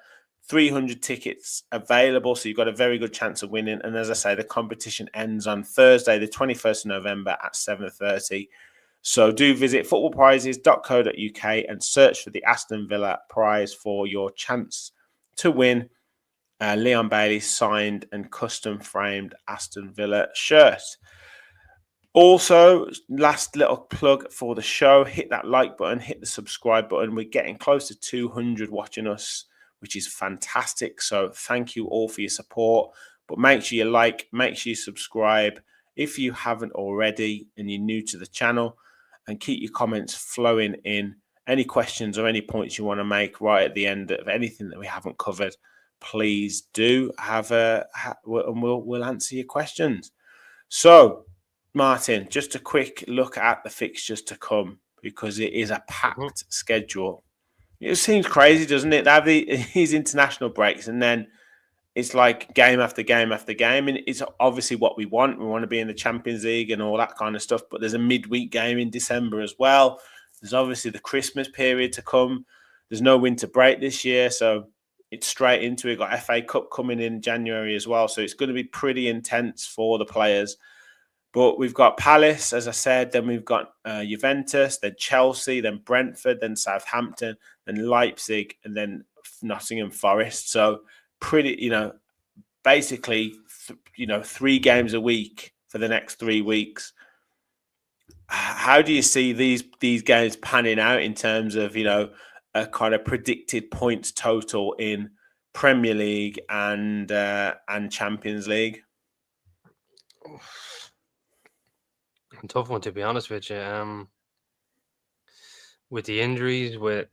300 tickets available. So you've got a very good chance of winning. And as I say, the competition ends on Thursday, the 21st of November at 7:30. So do visit footballprizes.co.uk and search for the Aston Villa prize for your chance to win Leon Bailey signed and custom framed Aston Villa shirt. Also, last little plug for the show, hit that like button, hit the subscribe button. We're getting close to 200 watching us, which is fantastic. So thank you all for your support. But make sure you like, make sure you subscribe if you haven't already and you're new to the channel, and keep your comments flowing in. Any questions or any points you want to make right at the end of anything that we haven't covered, please do and we'll answer your questions. So, Martin, just a quick look at the fixtures to come because it is a Mhm. packed schedule. It seems crazy, doesn't it? They have these international breaks and then it's like game after game after game. And it's obviously what we want. We want to be in the Champions League and all that kind of stuff. But there's a midweek game in December as well. There's obviously the Christmas period to come. There's no winter break this year. So it's straight into it. Got FA Cup coming in January as well. So it's going to be pretty intense for the players. But we've got Palace, as I said, then we've got Juventus, then Chelsea, then Brentford, then Southampton, then Leipzig, and then Nottingham Forest. So pretty, basically, 3 games a week for the next 3 weeks. How do you see these games panning out in terms of, a kind of predicted points total in Premier League and Champions League? A tough one, to be honest with you. With the injuries, with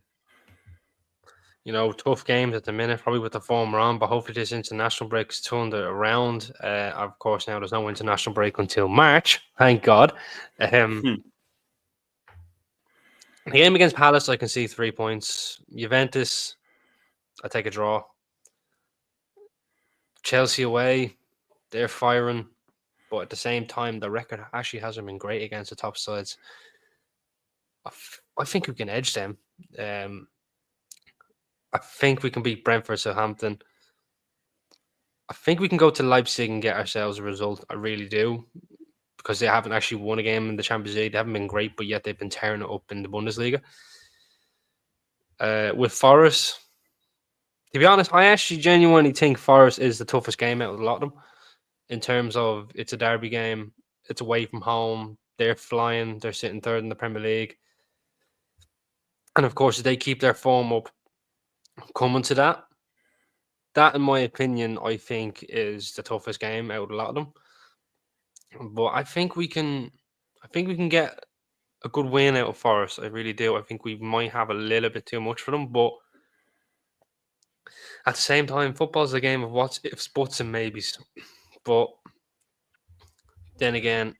tough games at the minute, probably with the form we're on, but hopefully this international break's turned it around. Of course, now there's no international break until March, thank God. The game against Palace, I can see 3 points. Juventus, I take a draw. Chelsea away, they're firing, but at the same time, the record actually hasn't been great against the top sides. I think we can edge them. I think we can beat Brentford, Southampton. I think we can go to Leipzig and get ourselves a result. I really do, because they haven't actually won a game in the Champions League. They haven't been great, but yet they've been tearing it up in the Bundesliga. With Forest, to be honest, I actually genuinely think Forest is the toughest game out of a lot of them, in terms of it's a derby game, it's away from home, they're flying, they're sitting third in the Premier League. And of course, if they keep their form up coming to that, in my opinion, I think is the toughest game out of a lot of them. But I think we can get a good win out of Forest. I really do. I think we might have a little bit too much for them, but at the same time, football's a game of what's ifs, buts, and maybes. But then again,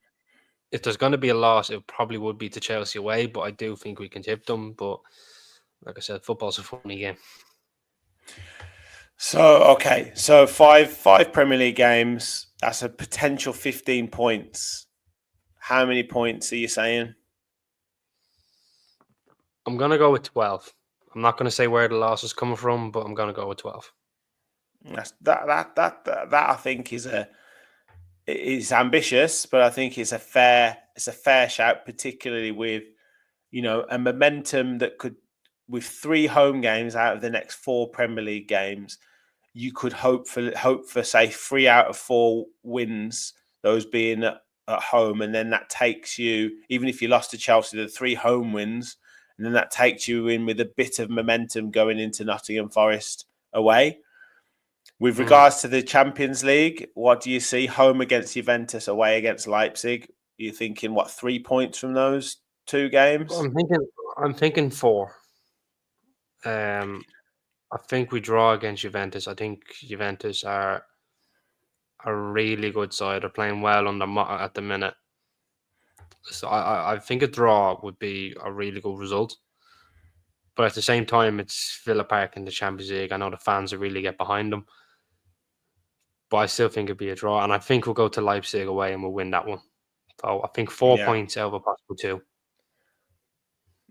if there's going to be a loss, it probably would be to Chelsea away. But I do think we can tip them. But like I said, football's a funny game. So five Premier League games. That's a potential 15 points. How many points are you saying? I'm gonna go with 12. I'm not gonna say where the loss is coming from, but I'm gonna go with 12. That I think is ambitious, but I think it's a fair shout, particularly with a momentum that could, with 3 home games out of the next 4 Premier League games, you could hope for say 3 out of 4 wins, those being at home, and then that takes you, even if you lost to Chelsea, the 3 home wins, and then that takes you in with a bit of momentum going into Nottingham Forest away. With regards to the Champions League, what do you see? Home against Juventus, away against Leipzig. You're thinking 3 points from those 2 games? I'm thinking 4. I think we draw against Juventus. I think Juventus are a really good side. They're playing well under Motta at the minute. So I think a draw would be a really good result. But at the same time, it's Villa Park in the Champions League. I know the fans will really get behind them. But I still think it'd be a draw. And I think we'll go to Leipzig away and we'll win that one. So I think 4 points out of a possible 2.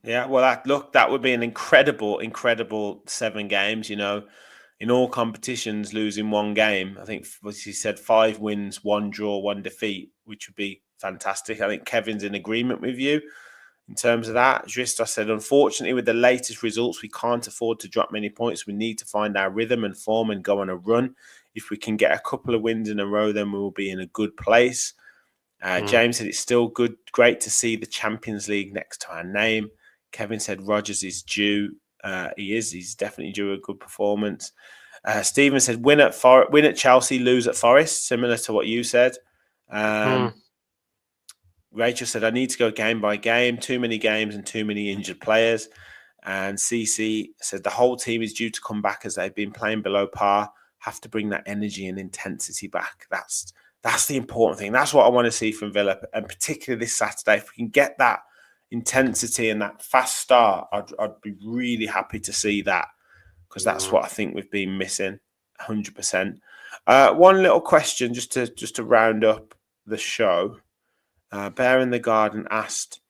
Yeah, well, that would be an incredible 7 games. In all competitions, losing 1 game. I think, as he said, 5 wins, 1 draw, 1 defeat, which would be fantastic. I think Kevin's in agreement with you in terms of that. Just, I said, unfortunately, with the latest results, we can't afford to drop many points. We need to find our rhythm and form and go on a run. If we can get a couple of wins in a row, then we will be in a good place. James said it's still great to see the Champions League next to our name. Kevin said Rodgers is due. He's definitely due a good performance. Stephen said win at Chelsea, lose at Forest, similar to what you said. Rachel said I need to go game by game, too many games and too many injured players. And CC said the whole team is due to come back as they've been playing below par, have to bring that energy and intensity back. That's the important thing. That's what I want to see from Villa, and particularly this Saturday. If we can get that intensity and that fast start, I'd be really happy to see that, because that's what I think we've been missing 100%. One little question just to round up the show. Bear in the Garden asked,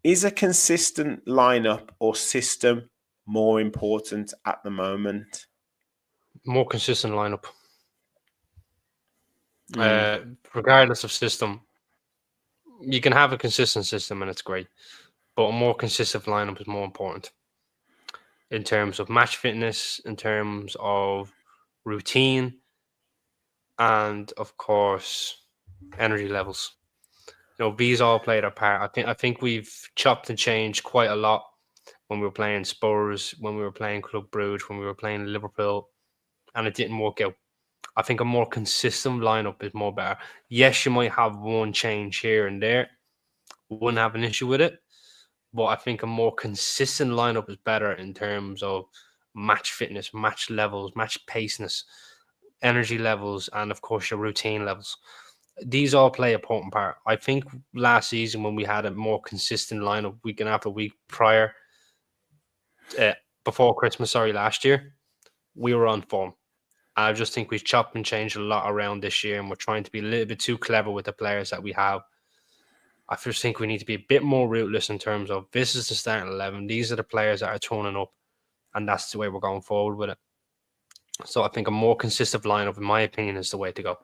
is a consistent lineup or system more important at the moment? More consistent lineup. Regardless of system, you can have a consistent system and it's great, but a more consistent lineup is more important in terms of match fitness, in terms of routine, and of course energy levels. These all played a part. I think we've chopped and changed quite a lot when we were playing Spurs, when we were playing Club Brugge, when we were playing Liverpool, and it didn't work out. I think a more consistent lineup is more better. Yes, you might have one change here and there, wouldn't have an issue with it. But I think a more consistent lineup is better in terms of match fitness, match levels, match paceness, energy levels, and of course your routine levels. These all play a important part. I think last season when we had a more consistent lineup week after week prior, before Christmas, last year, we were on form. I just think we've chopped and changed a lot around this year, and we're trying to be a little bit too clever with the players that we have. I just think we need to be a bit more ruthless in terms of this is the starting 11. These are the players that are turning up, and that's the way we're going forward with it. So I think a more consistent lineup, in my opinion, is the way to go.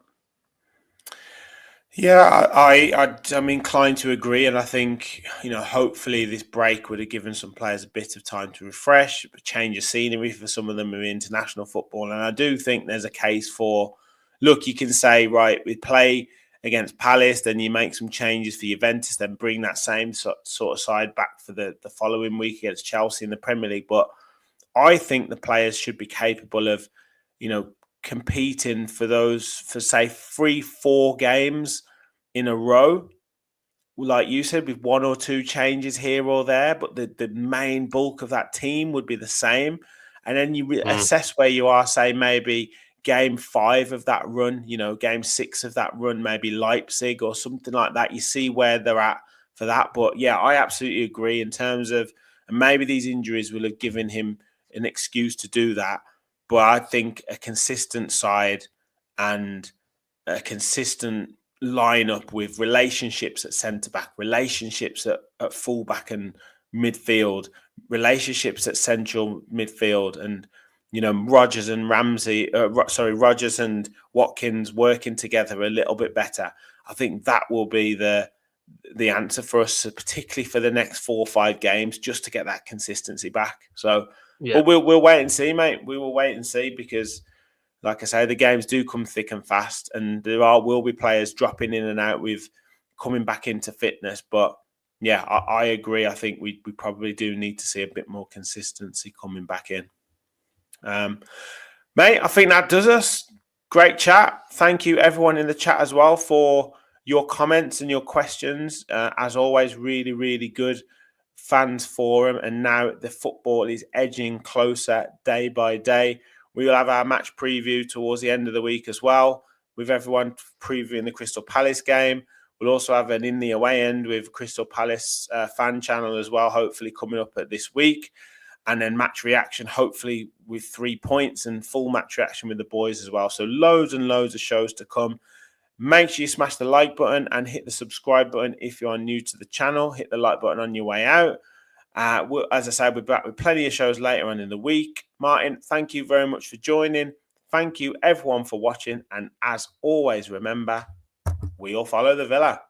Yeah, I'm inclined to agree, and I think hopefully this break would have given some players a bit of time to refresh, a change of scenery for some of them who are international football, and I do think there's a case for, look, you can say, right, we play against Palace, then you make some changes for Juventus, then bring that same sort of side back for the following week against Chelsea in the Premier League. But I think the players should be capable of, competing for say 3-4 games in a row, like you said, with 1 or 2 changes here or there, but the main bulk of that team would be the same. And then you assess where you are, say maybe game 5 of that run, game 6 of that run, maybe Leipzig or something like that. You see where they're at for that. But yeah, I absolutely agree in terms of, and maybe these injuries will have given him an excuse to do that. But I think a consistent side and a consistent lineup with relationships at centre-back, relationships at full-back and midfield, relationships at central midfield, and Rodgers and Rodgers and Watkins working together a little bit better. I think that will be the answer for us, particularly for the next 4 or 5 games, just to get that consistency back. So, yeah. But we'll wait and see, mate. We will wait and see because, like I say, the games do come thick and fast, and there will be players dropping in and out with coming back into fitness. But yeah, I agree. I think we probably do need to see a bit more consistency coming back in. Mate, I think that does us. Great chat. Thank you, everyone in the chat as well, for your comments and your questions. As always, really, really good fans forum. And now the football is edging closer day by day. We will have our match preview towards the end of the week as well, with everyone previewing the Crystal Palace game. We'll also have an in the away end with Crystal Palace fan channel as well, hopefully coming up at this week. And then match reaction, hopefully with 3 points, and full match reaction with the boys as well. So loads and loads of shows to come. Make sure you smash the like button and hit the subscribe button if you are new to the channel. Hit the like button on your way out. As I said, we're back with plenty of shows later on in the week. Martin, thank you very much for joining. Thank you, everyone, for watching. And as always, remember, we all follow the Villa.